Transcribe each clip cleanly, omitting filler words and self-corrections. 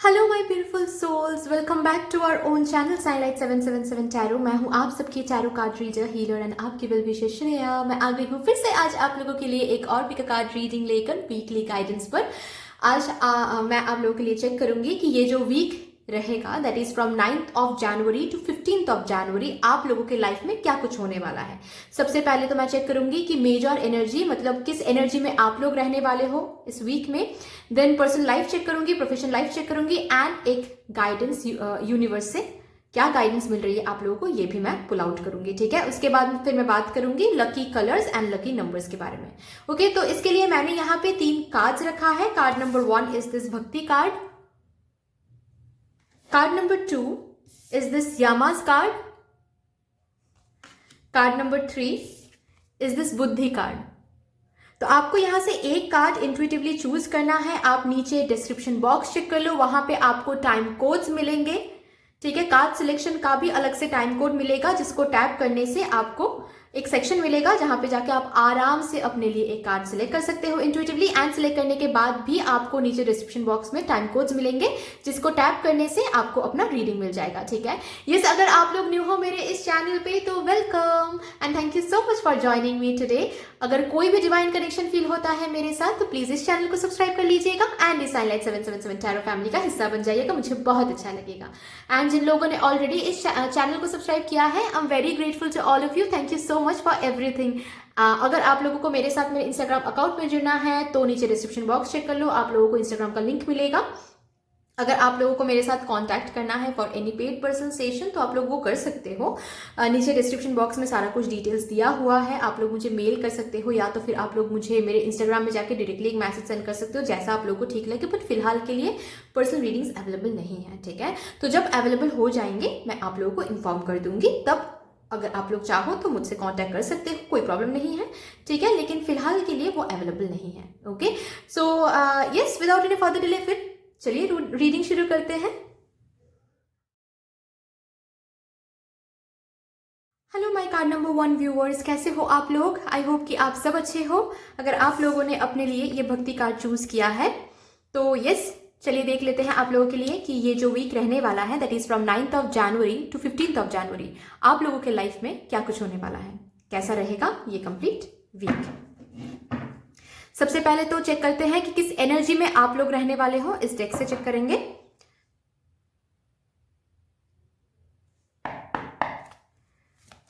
Hello my beautiful souls, welcome back to our own channel Signlight 777 tarot. मैं हूं आप सबकी tarot card reader, healer and आपकी well wisher Shreya. मैं आ गई हूं फिर से आज आप लोगों के लिए एक और पिक कार्ड रीडिंग लेकर वीकली गाइडेंस पर। आज मैं आप लोगों के लिए चेक करूंगी कि ये जो वीक रहेगा that is from 9th of January to 15th of January आप लोगों के लाइफ में क्या कुछ होने वाला है। सबसे पहले तो मैं चेक करूंगी कि मेजर एनर्जी मतलब किस एनर्जी में आप लोग रहने वाले हो इस वीक में। देन पर्सनल लाइफ चेक करूंगी, प्रोफेशनल लाइफ चेक करूंगी एंड एक गाइडेंस यूनिवर्स से क्या गाइडेंस मिल रही है आप लोगों को ये भी मैं पुल आउट करूंगी। ठीक है, उसके बाद फिर मैं बात करूंगी lucky colours and lucky numbers के बारे में। ओके, तो इसके लिए मैंने यहाँ पे 3 कार्ड्स रखा है। कार्ड नंबर 1 इज दिस भक्ति card, card number 2 is this Yama's card, card number 3 is this बुद्धि कार्ड। तो आपको यहां से एक कार्ड इंट्यूटिवली चूज करना है। आप नीचे डिस्क्रिप्शन बॉक्स चेक कर लो, वहां पे आपको टाइम कोड्स मिलेंगे। ठीक है, कार्ड सिलेक्शन का भी अलग से टाइम कोड मिलेगा जिसको टैप करने से आपको एक सेक्शन मिलेगा जहां पे जाके आप आराम से अपने लिए एक कार्ड सिलेक्ट कर सकते हो इंट्यूटिवली। एंड सिलेक्ट करने के बाद भी आपको नीचे डिस्क्रिप्शन बॉक्स में टाइम कोड्स मिलेंगे जिसको टैप करने से आपको अपना रीडिंग मिल जाएगा। ठीक है, यस, अगर आप लोग न्यू हो मेरे इस चैनल पे तो welcome and thank you so much for joining me today. अगर कोई भी डिवाइन कनेक्शन फील होता है मेरे साथ तो प्लीज इस चैनल को सब्सक्राइब कर लीजिएगा एंड इस साइनलाइट 777 टैरो फैमिली का हिस्सा बन जाइएगा, मुझे बहुत अच्छा लगेगा। एंड जिन लोगों ने ऑलरेडी इस चैनल को सब्सक्राइब किया है, I am very grateful to all of you, thank you so much for everything. अगर आप लोगों को मेरे साथ मेरे इंस्टाग्राम अकाउंट में जुड़ना है तो नीचे डिस्क्रिप्शन बॉक्स चेक कर लो, आप लोगों को इंस्टाग्राम का लिंक मिलेगा। अगर आप लोगों को मेरे साथ कांटेक्ट करना है for any paid personal session तो आप लोग वो कर सकते हो। नीचे डिस्क्रिप्शन बॉक्स में सारा कुछ डिटेल्स दिया हुआ है, आप लोग मुझे मेल कर सकते हो या तो फिर आप लोग मुझे मेरे इंस्टाग्राम में जाके डायरेक्टली एक मैसेज सेंड कर सकते हो, जैसा आप लोगों को ठीक लगे। बट फिलहाल के लिए पर्सनल रीडिंग्स अवेलेबल नहीं है। ठीक है, तो जब अवेलेबल हो जाएंगे मैं आप लोगों को इन्फॉर्म कर दूंगी, तब अगर आप लोग चाहो तो मुझसे कांटेक्ट कर सकते हो, कोई प्रॉब्लम नहीं है। ठीक है, लेकिन फिलहाल के लिए वो अवेलेबल नहीं है। Okay, so yes, without any further delay फिर चलिए रीडिंग शुरू करते हैं। Hello my card number 1 viewers, कैसे हो आप लोग? आई होप कि आप सब अच्छे हो। अगर आप लोगों ने अपने लिए ये भक्ति कार्ड चूज किया है तो यस, चलिए देख लेते हैं आप लोगों के लिए कि ये जो वीक रहने वाला है that is from 9th of January to 15th of January आप लोगों के लाइफ में क्या कुछ होने वाला है, कैसा रहेगा ये कंप्लीट वीक। सबसे पहले तो चेक करते हैं कि किस एनर्जी में आप लोग रहने वाले हो, इस डेक से चेक करेंगे।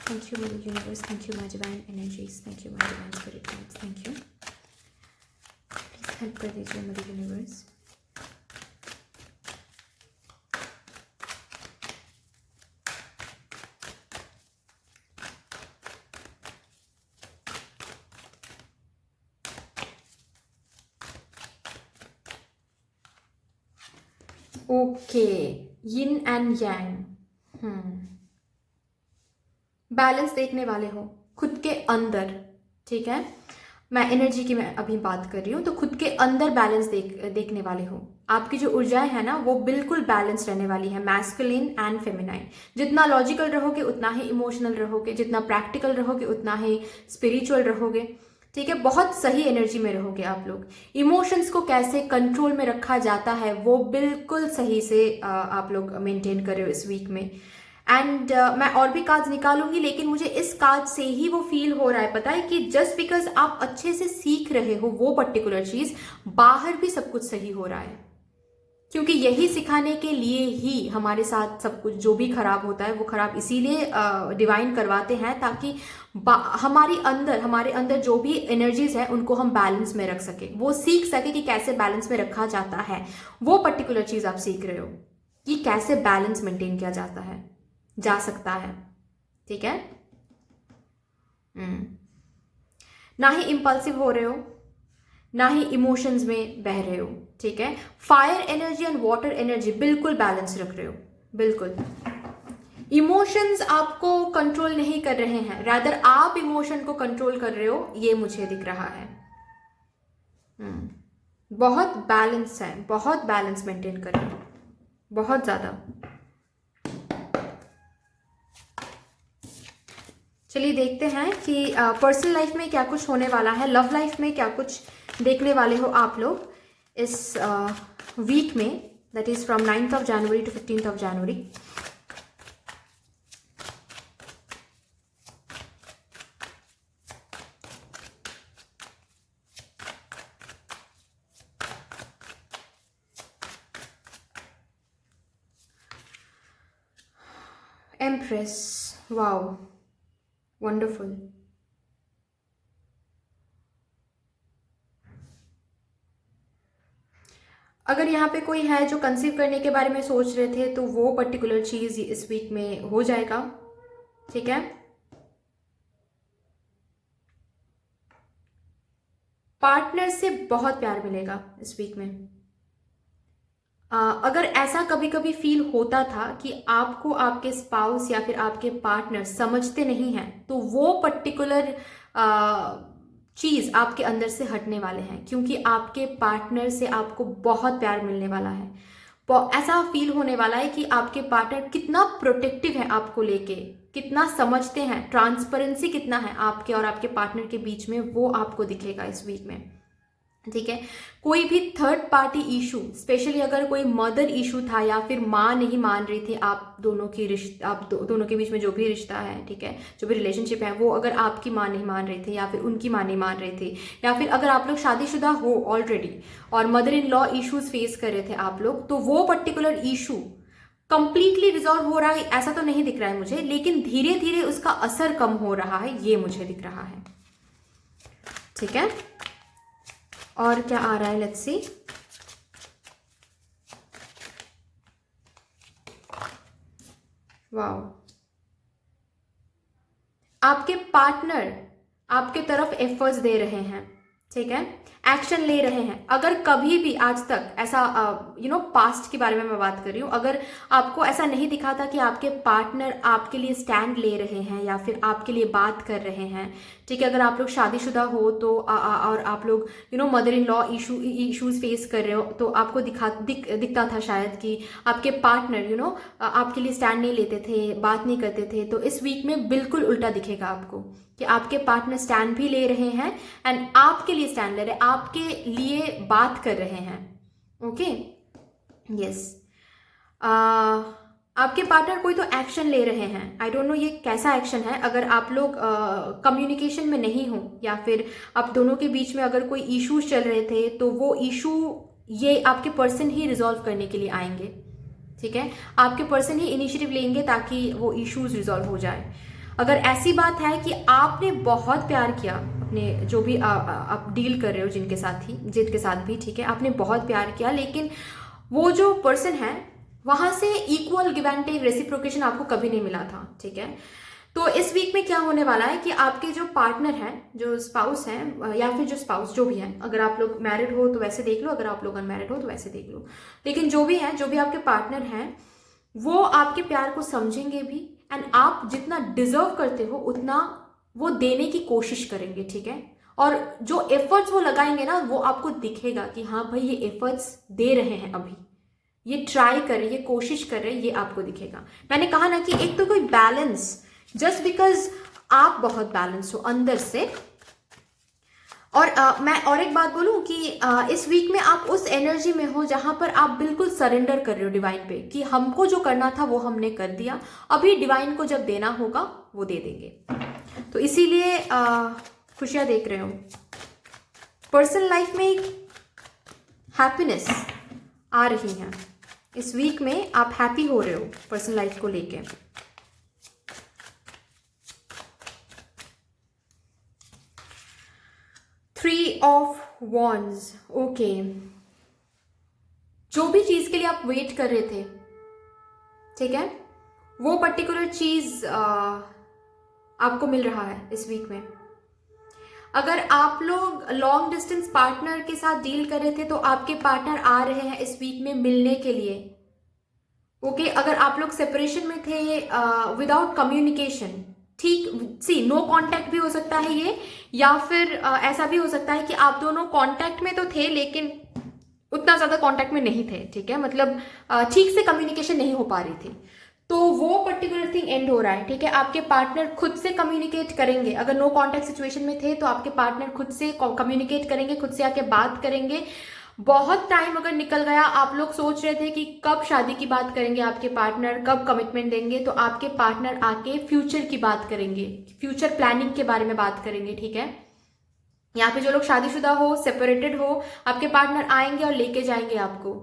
Thank you my universe, thank you my divine energies, thank you my divine spirit guides, thank you. Please help कर दीजिए मेरे universe. Okay, yin and yang, balance देखने वाले हो खुद के अंदर। ठीक है, मैं एनर्जी की मैं अभी बात कर रही हूँ, तो खुद के अंदर बैलेंस देखने वाले हो। आपकी जो ऊर्जाएं है ना वो बिल्कुल बैलेंस रहने वाली है, मैस्कुलिन एंड फेमिनाइन। जितना लॉजिकल रहोगे उतना ही इमोशनल रहोगे, जितना प्रैक्टिकल रहोगे उतना ही स्पिरिचुअल रहोगे। ठीक है, बहुत सही एनर्जी में रहोगे आप लोग। इमोशंस को कैसे कंट्रोल में रखा जाता है वो बिल्कुल सही से आप लोग मेंटेन कर रहे हो इस वीक में। एंड मैं और भी कार्ड्स निकालूंगी, लेकिन मुझे इस कार्ड से ही वो फील हो रहा है, पता है, कि जस्ट बिकॉज आप अच्छे से सीख रहे हो वो पर्टिकुलर चीज, बाहर भी सब कुछ सही हो रहा है। क्योंकि यही सिखाने के लिए ही हमारे साथ सब कुछ जो भी खराब होता है वो खराब इसीलिए डिवाइन करवाते हैं, ताकि हमारे अंदर जो भी एनर्जीज है उनको हम बैलेंस में रख सके, वो सीख सके कि कैसे बैलेंस में रखा जाता है। वो पर्टिकुलर चीज आप सीख रहे हो कि कैसे बैलेंस मेंटेन किया जा सकता है। ठीक है, ना ही इंपल्सिव हो रहे हो, ना ही इमोशंस में बह रहे हो। ठीक है, fire energy and water energy बिल्कुल बैलेंस रख रहे हो, बिल्कुल। इमोशंस आपको कंट्रोल नहीं कर रहे हैं, रादर आप इमोशन को कंट्रोल कर रहे हो, ये मुझे दिख रहा है। बहुत बैलेंस है, बहुत बैलेंस मेंटेन कर रहे हो, बहुत ज्यादा। चलिए देखते हैं कि पर्सनल लाइफ में क्या कुछ होने वाला है, लव लाइफ में क्या कुछ देखने वाले हो आप लोग इस वीक में। that is from 9th of January to 15th of January. Empress, wow, wonderful. अगर यहाँ पे कोई है जो कंसीव करने के बारे में सोच रहे थे तो वो पर्टिकुलर चीज इस वीक में हो जाएगा, ठीक है। पार्टनर से बहुत प्यार मिलेगा इस वीक में। अगर ऐसा कभी कभी फील होता था कि आपको आपके स्पाउस या फिर आपके पार्टनर समझते नहीं हैं, तो वो पर्टिकुलर चीज़ आपके अंदर से हटने वाले हैं, क्योंकि आपके पार्टनर से आपको बहुत प्यार मिलने वाला है। ऐसा फील होने वाला है कि आपके पार्टनर कितना प्रोटेक्टिव है आपको लेके, कितना समझते हैं, ट्रांसपेरेंसी कितना है आपके और आपके पार्टनर के बीच में, वो आपको दिखेगा इस वीक में, ठीक है। कोई भी थर्ड पार्टी इशू, स्पेशली अगर कोई मदर इशू था या फिर माँ नहीं मान रही थी आप दोनों की दोनों के बीच में जो भी रिश्ता है, ठीक है, जो भी रिलेशनशिप है, वो अगर आपकी माँ नहीं मान रही थी या फिर उनकी माँ नहीं मान रही थी, या फिर अगर आप लोग शादीशुदा हो ऑलरेडी और mother in law issues face कर रहे थे आप लोग, तो वो पर्टिकुलर इशू कंप्लीटली रिजॉल्व हो रहा है ऐसा तो नहीं दिख रहा है मुझे, लेकिन धीरे धीरे उसका असर कम हो रहा है, ये मुझे दिख रहा है, ठीक है। और क्या आ रहा है, लेट्स सी। वाओ, आपके पार्टनर आपके तरफ एफर्ट्स दे रहे हैं, ठीक है, एक्शन ले रहे हैं। अगर कभी भी आज तक ऐसा पास्ट के बारे में मैं बात कर रही हूँ, अगर आपको ऐसा नहीं दिखा था कि आपके पार्टनर आपके लिए स्टैंड ले रहे हैं या फिर आपके लिए बात कर रहे हैं, ठीक है, अगर आप लोग शादीशुदा हो तो और आप लोग mother in law issues face कर रहे हो, तो आपको दिखता था शायद कि आपके पार्टनर आपके लिए स्टैंड नहीं लेते थे, बात नहीं करते थे। तो इस वीक में बिल्कुल उल्टा दिखेगा आपको कि आपके पार्टनर स्टैंड भी ले रहे हैं एंड आपके लिए स्टैंड ले रहे हैं, आपके लिए बात कर रहे हैं, ओके, यस। आपके पार्टनर कोई तो एक्शन ले रहे हैं, आई डोंट नो ये कैसा एक्शन है। अगर आप लोग कम्युनिकेशन में नहीं हो या फिर आप दोनों के बीच में अगर कोई इश्यूज चल रहे थे, तो वो इशू ये आपके पर्सन ही रिजॉल्व करने के लिए आएंगे, ठीक है, आपके पर्सन ही इनिशिएटिव लेंगे ताकि वो इश्यूज रिजॉल्व हो जाए। अगर ऐसी बात है कि आपने बहुत प्यार किया अपने जो भी आप डील कर रहे हो जिनके साथ भी, ठीक है, आपने बहुत प्यार किया, लेकिन वो जो पर्सन है वहां से equal give and take reciprocation आपको कभी नहीं मिला था, ठीक है। तो इस वीक में क्या होने वाला है कि आपके जो पार्टनर हैं, जो स्पाउस हैं या फिर जो स्पाउस जो भी हैं, अगर आप लोग मैरिड हो तो वैसे देख लो, अगर आप लोग अनमैरिड हो तो वैसे देख लो, लेकिन जो भी आपके पार्टनर हैं वो आपके प्यार को समझेंगे भी एंड आप जितना डिजर्व करते हो उतना वो देने की कोशिश करेंगे, ठीक है। और जो एफर्ट्स वो लगाएंगे ना, वो आपको दिखेगा कि हाँ भाई ये एफर्ट्स दे रहे हैं, अभी ये ट्राई कर रहे, ये कोशिश कर रहे, ये आपको दिखेगा। मैंने कहा ना कि एक तो कोई बैलेंस, जस्ट बिकॉज आप बहुत बैलेंस हो अंदर से। और मैं और एक बात बोलूं कि इस वीक में आप उस एनर्जी में हो जहां पर आप बिल्कुल सरेंडर कर रहे हो डिवाइन पे, कि हमको जो करना था वो हमने कर दिया, अभी डिवाइन को जब देना होगा वो दे देंगे। तो इसीलिए खुशियां देख रहे हो। पर्सनल लाइफ में एक हैप्पीनेस आ रही है इस वीक में, आप हैप्पी हो रहे हो पर्सनल लाइफ को लेके। थ्री ऑफ वॉन्ड्स, ओके, जो भी चीज के लिए आप वेट कर रहे थे, ठीक है, वो पर्टिकुलर चीज आपको मिल रहा है इस वीक में। अगर आप लोग लॉन्ग डिस्टेंस पार्टनर के साथ डील कर रहे थे तो आपके पार्टनर आ रहे हैं इस वीक में मिलने के लिए, ओके। अगर आप लोग सेपरेशन में थे विदाउट कम्युनिकेशन, ठीक, सी नो कांटेक्ट भी हो सकता है ये, या फिर ऐसा भी हो सकता है कि आप दोनों कांटेक्ट में तो थे लेकिन उतना ज्यादा कांटेक्ट में नहीं थे, ठीक है, मतलब ठीक से कम्युनिकेशन नहीं हो पा रही थी, तो वो पर्टिकुलर थिंग एंड हो रहा है, ठीक है। आपके पार्टनर खुद से कम्युनिकेट करेंगे, अगर नो कांटेक्ट सिचुएशन में थे तो आपके पार्टनर खुद से कम्युनिकेट करेंगे, खुद से आके बात करेंगे, बहुत टाइम अगर निकल गया, आप लोग सोच रहे थे कि कब शादी की बात करेंगे आपके पार्टनर, कब कमिटमेंट देंगे, तो आपके पार्टनर आके फ्यूचर की बात करेंगे, फ्यूचर प्लानिंग के बारे में बात करेंगे, ठीक है। यहाँ पे जो लोग शादीशुदा हो, सेपरेटेड हो, आपके पार्टनर आएंगे और लेके जाएंगे आपको,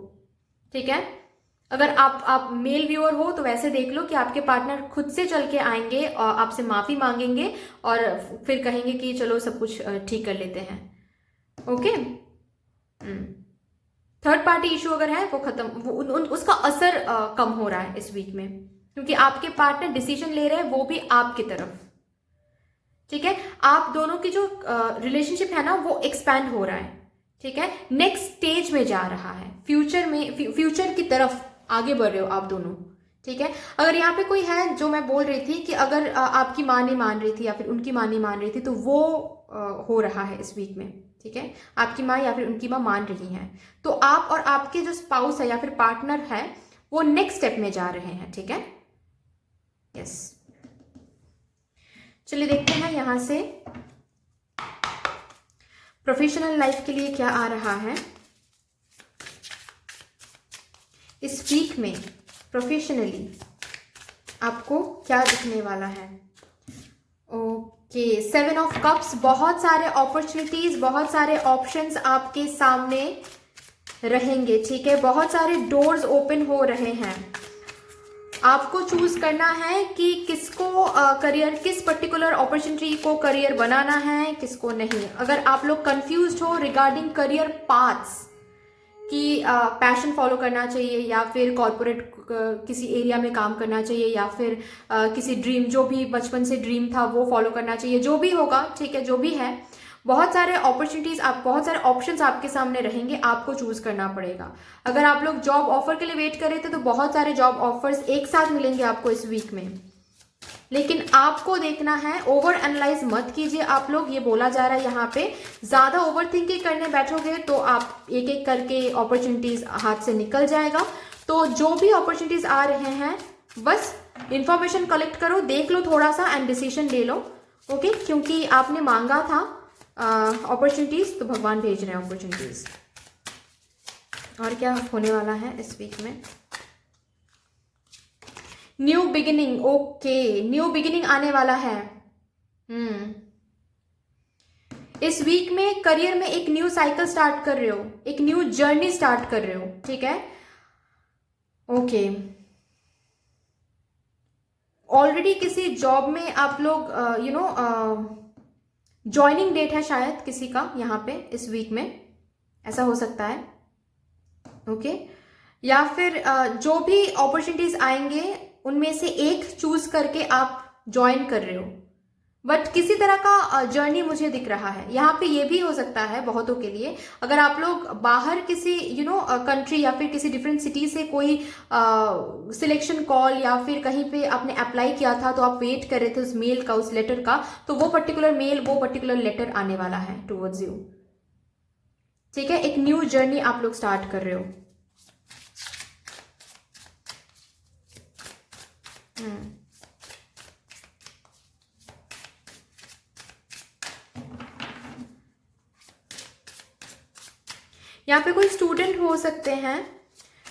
ठीक है। अगर आप मेल व्यूअर हो तो वैसे देख लो कि आपके पार्टनर खुद से चल के आएंगे और आपसे माफी मांगेंगे और फिर कहेंगे कि चलो सब कुछ ठीक कर लेते हैं, ओके। थर्ड पार्टी इशू अगर है वो खत्म, उसका असर कम हो रहा है इस वीक में, क्योंकि आपके पार्टनर डिसीजन ले रहे हैं, वो भी आपकी तरफ, ठीक है। आप दोनों की जो रिलेशनशिप है ना वो एक्सपैंड हो रहा है, ठीक है, नेक्स्ट स्टेज में जा रहा है, फ्यूचर में, फ्यूचर की तरफ आगे बढ़ रहे हो आप दोनों, ठीक है। अगर यहाँ पे कोई है, जो मैं बोल रही थी कि अगर आपकी माँ नहीं मान रही थी या फिर उनकी माँ नहीं मान रही थी, तो वो हो रहा है इस वीक में, ठीक है। आपकी माँ या फिर उनकी माँ मान रही हैं, तो आप और आपके जो स्पाउस है या फिर पार्टनर है वो नेक्स्ट स्टेप में जा रहे हैं, ठीक है। यस, चलिए देखते हैं यहां से प्रोफेशनल लाइफ के लिए क्या आ रहा है इस वीक में। प्रोफेशनली आपको क्या दिखने वाला है? ओके, 7 ऑफ कप्स, बहुत सारे अपॉर्चुनिटीज, बहुत सारे ऑप्शंस आपके सामने रहेंगे, ठीक है। बहुत सारे डोर्स ओपन हो रहे हैं, आपको चूज करना है कि किसको करियर, किस पर्टिकुलर अपॉर्चुनिटी को करियर बनाना है, किसको नहीं। अगर आप लोग कंफ्यूज्ड हो रिगार्डिंग करियर पाथ्स कि पैशन फॉलो करना चाहिए या फिर कॉर्पोरेट किसी एरिया में काम करना चाहिए या फिर किसी ड्रीम, जो भी बचपन से ड्रीम था वो फॉलो करना चाहिए, जो भी होगा, ठीक है, जो भी है, बहुत सारे अपॉर्चुनिटीज, आप बहुत सारे ऑप्शंस आपके सामने रहेंगे, आपको चूज करना पड़ेगा। अगर आप लोग जॉब ऑफर के लिए वेट कर रहे थे तो बहुत सारे जॉब ऑफर्स एक साथ मिलेंगे आपको इस वीक में, लेकिन आपको देखना है, ओवर एनालाइज मत कीजिए आप लोग। ये बोला जा रहा है यहाँ पे, ज्यादा ओवर थिंकिंग करने बैठोगे तो आप एक एक करके अपॉर्चुनिटीज हाथ से निकल जाएगा। तो जो भी अपॉर्चुनिटीज आ रहे हैं बस इंफॉर्मेशन कलेक्ट करो, देख लो थोड़ा सा एंड डिसीजन ले लो, ओके। क्योंकि आपने मांगा था अपॉर्चुनिटीज, तो भगवान भेज रहे हैं अपॉर्चुनिटीज। और क्या होने वाला है इस वीक में? New beginning, okay, new beginning आने वाला है। इस वीक में करियर में एक न्यू साइकिल स्टार्ट कर रहे हो, एक न्यू जर्नी स्टार्ट कर रहे हो, ठीक है, ओके। ऑलरेडी किसी जॉब में आप लोग ज्वाइनिंग डेट है शायद किसी का यहाँ पे इस वीक में, ऐसा हो सकता है, ओके। या फिर जो भी अपॉर्चुनिटीज आएंगे उनमें से एक चूज करके आप ज्वाइन कर रहे हो, बट किसी तरह का जर्नी मुझे दिख रहा है यहाँ पे। ये भी हो सकता है बहुतों के लिए, अगर आप लोग बाहर किसी कंट्री या फिर किसी डिफरेंट सिटी से कोई सिलेक्शन कॉल या फिर कहीं पे आपने अप्लाई किया था, तो आप वेट कर रहे थे उस मेल का, उस लेटर का, तो वो पर्टिकुलर मेल, वो पर्टिकुलर लेटर आने वाला है टुवर्ड्स यू, ठीक है। एक न्यू जर्नी आप लोग स्टार्ट कर रहे हो। यहाँ पे कोई स्टूडेंट हो सकते हैं,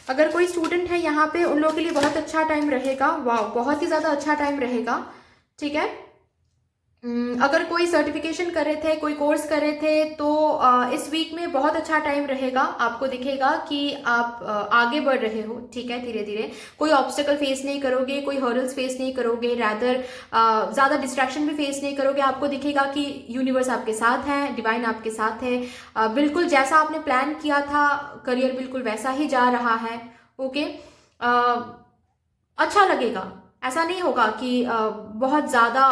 अगर कोई स्टूडेंट है यहाँ पे, उन लोगों के लिए बहुत अच्छा टाइम रहेगा, वाह, बहुत ही ज्यादा अच्छा टाइम रहेगा, ठीक है। अगर कोई सर्टिफिकेशन कर रहे थे, कोई कोर्स कर रहे थे, तो इस वीक में बहुत अच्छा टाइम रहेगा। आपको दिखेगा कि आप आगे बढ़ रहे हो, ठीक है, धीरे धीरे। कोई ऑब्स्टेकल फेस नहीं करोगे, कोई हर्डल्स फेस नहीं करोगे, रैदर ज्यादा डिस्ट्रैक्शन भी फेस नहीं करोगे। आपको दिखेगा कि यूनिवर्स आपके साथ है, डिवाइन आपके साथ है, बिल्कुल जैसा आपने प्लान किया था करियर बिल्कुल वैसा ही जा रहा है, ओके। अच्छा लगेगा, ऐसा नहीं होगा कि बहुत ज़्यादा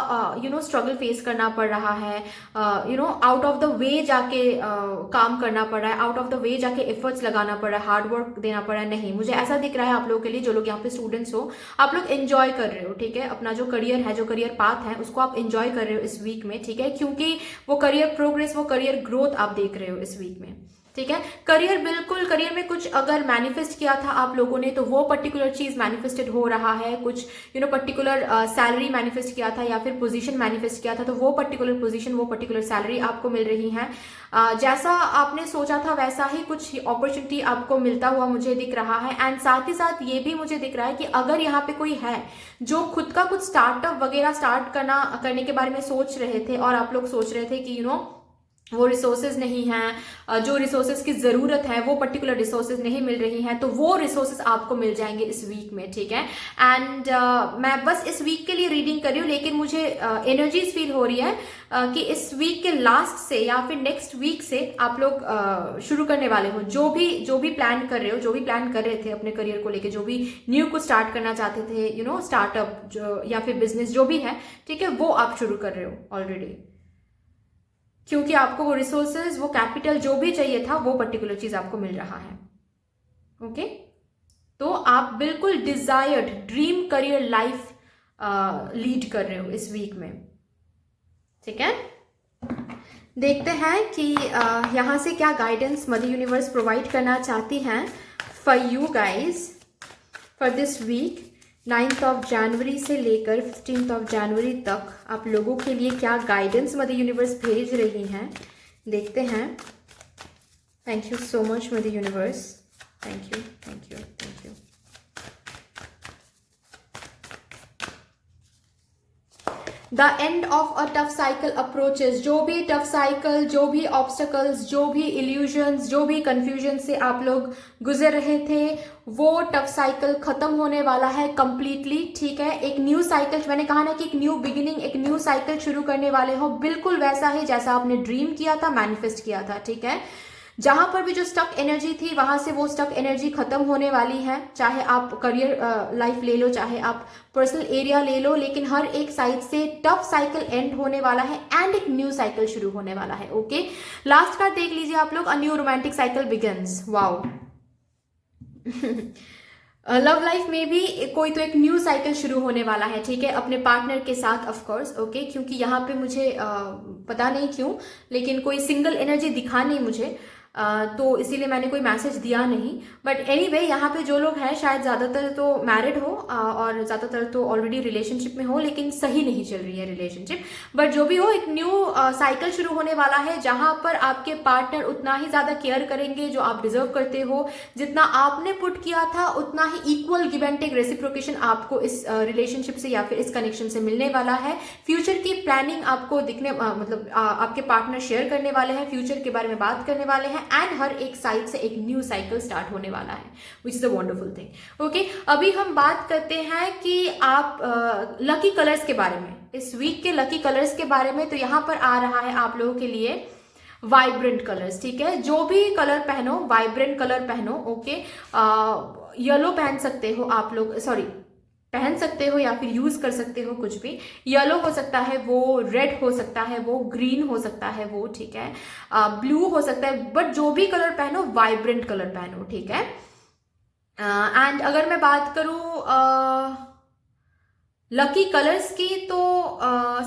स्ट्रगल फेस करना पड़ रहा है, आउट ऑफ द वे जाके काम करना पड़ रहा है, आउट ऑफ द वे जाके एफर्ट्स लगाना पड़ रहा है, हार्ड वर्क देना पड़ रहा है। नहीं, मुझे ऐसा दिख रहा है आप लोगों के लिए, जो लोग यहाँ पे स्टूडेंट्स हो, आप लोग एंजॉय कर रहे हो, ठीक है। अपना जो करियर है, जो करियर पाथ है, उसको आप एंजॉय कर रहे हो इस वीक में, ठीक है, क्योंकि वो करियर प्रोग्रेस, वो करियर ग्रोथ आप देख रहे हो इस वीक में, ठीक है। करियर, बिल्कुल करियर में कुछ अगर मैनिफेस्ट किया था आप लोगों ने तो वो पर्टिकुलर चीज मैनिफेस्टेड हो रहा है। कुछ पर्टिकुलर सैलरी मैनिफेस्ट किया था या फिर पोजीशन मैनिफेस्ट किया था तो वो पर्टिकुलर पोजीशन, वो पर्टिकुलर सैलरी आपको मिल रही है। जैसा आपने सोचा था वैसा ही कुछ अपॉर्चुनिटी आपको मिलता हुआ मुझे दिख रहा है। एंड साथ ही साथ ये भी मुझे दिख रहा है कि अगर यहाँ पे कोई है जो खुद का कुछ स्टार्टअप वगैरह स्टार्ट करने के बारे में सोच रहे थे और आप लोग सोच रहे थे कि वो रिसोर्सेज नहीं हैं, जो रिसोर्सेज की ज़रूरत है वो पर्टिकुलर रिसोर्सेज नहीं मिल रही हैं, तो वो रिसोर्सेज आपको मिल जाएंगे इस वीक में, ठीक है। एंड मैं बस इस वीक के लिए रीडिंग कर रही हूँ, लेकिन मुझे एनर्जीज फील हो रही है कि इस वीक के लास्ट से या फिर नेक्स्ट वीक से आप लोग शुरू करने वाले हो। जो भी प्लान कर रहे हो, जो भी प्लान कर रहे थे अपने करियर को लेके, जो भी न्यू को स्टार्ट करना चाहते थे, स्टार्टअप जो या फिर बिजनेस जो भी है, ठीक है, वो आप शुरू कर रहे हो ऑलरेडी, क्योंकि आपको वो रिसोर्सेज, वो कैपिटल जो भी चाहिए था वो पर्टिकुलर चीज आपको मिल रहा है। ओके, तो आप बिल्कुल desired dream career life lead कर रहे हो इस वीक में, ठीक है। देखते हैं कि यहां से क्या गाइडेंस मदर यूनिवर्स प्रोवाइड करना चाहती हैं for you guys for this week. 9th of January से लेकर 15th ऑफ जनवरी तक आप लोगों के लिए क्या गाइडेंस मदर यूनिवर्स भेज रही हैं, देखते हैं। Thank you so much mother universe, thank you, thank you, thank you. The end of a tough cycle approaches. जो भी टफ साइकिल, जो भी ऑब्स्टकल्स, जो भी इल्यूजन्स, जो भी कंफ्यूजन से आप लोग गुजर रहे थे, वो टफ साइकिल खत्म होने वाला है कंप्लीटली, ठीक है। एक न्यू साइकिल, मैंने कहा ना कि एक न्यू बिगिनिंग, एक न्यू साइकिल शुरू करने वाले हो, बिल्कुल वैसा ही जैसा आपने ड्रीम किया था, मैनिफेस्ट किया था, ठीक है। जहां पर भी जो स्टक एनर्जी थी वहां से वो स्टक एनर्जी खत्म होने वाली है। चाहे आप करियर लाइफ ले लो, चाहे आप पर्सनल एरिया ले लो, लेकिन हर एक साइड से टफ साइकिल एंड होने वाला है एंड एक न्यू साइकिल शुरू होने वाला है। ओके, लास्ट कार्ड देख लीजिए आप लोग, a new romantic cycle begins. Wow, love life में भी कोई तो एक न्यू साइकिल शुरू होने वाला है, ठीक है, अपने पार्टनर के साथ ऑफ कोर्स। ओके, क्योंकि यहाँ पे मुझे पता नहीं क्यों लेकिन कोई सिंगल एनर्जी दिखा नहीं मुझे, तो इसीलिए मैंने कोई मैसेज दिया नहीं। बट एनीवे, यहाँ पे जो लोग हैं शायद ज़्यादातर तो मैरिड हो और ज़्यादातर तो ऑलरेडी रिलेशनशिप में हो, लेकिन सही नहीं चल रही है रिलेशनशिप। बट जो भी हो, एक न्यू साइकिल शुरू होने वाला है जहाँ पर आपके पार्टनर उतना ही ज़्यादा केयर करेंगे जो आप डिजर्व करते हो। जितना आपने पुट किया था उतना ही equal give and take reciprocation आपको इस रिलेशनशिप से या फिर इस कनेक्शन से मिलने वाला है। फ्यूचर की प्लानिंग आपको दिखने मतलब आपके पार्टनर शेयर करने वाले हैं, फ्यूचर के बारे में बात करने वाले हैं एंड हर एक साइड से एक न्यू साइकिल स्टार्ट होने वाला है, which is a wonderful thing. Okay, अभी हम बात करते हैं कि आप लकी कलर्स के बारे में, इस वीक के लकी कलर्स के बारे में। तो यहाँ पर आ रहा है आप लोगों के लिए वाइब्रेंट कलर्स, ठीक है। जो भी कलर पहनो, वाइब्रेंट कलर पहनो। ओके, येलो पहन सकते हो आप लोग, सॉरी पहन सकते हो या फिर यूज कर सकते हो, कुछ भी। येलो हो सकता है, वो रेड हो सकता है, वो ग्रीन हो सकता है, वो ठीक है, ब्लू हो सकता है, बट जो भी कलर पहनो वाइब्रेंट कलर पहनो, ठीक है। एंड अगर मैं बात करूं लकी कलर्स की, तो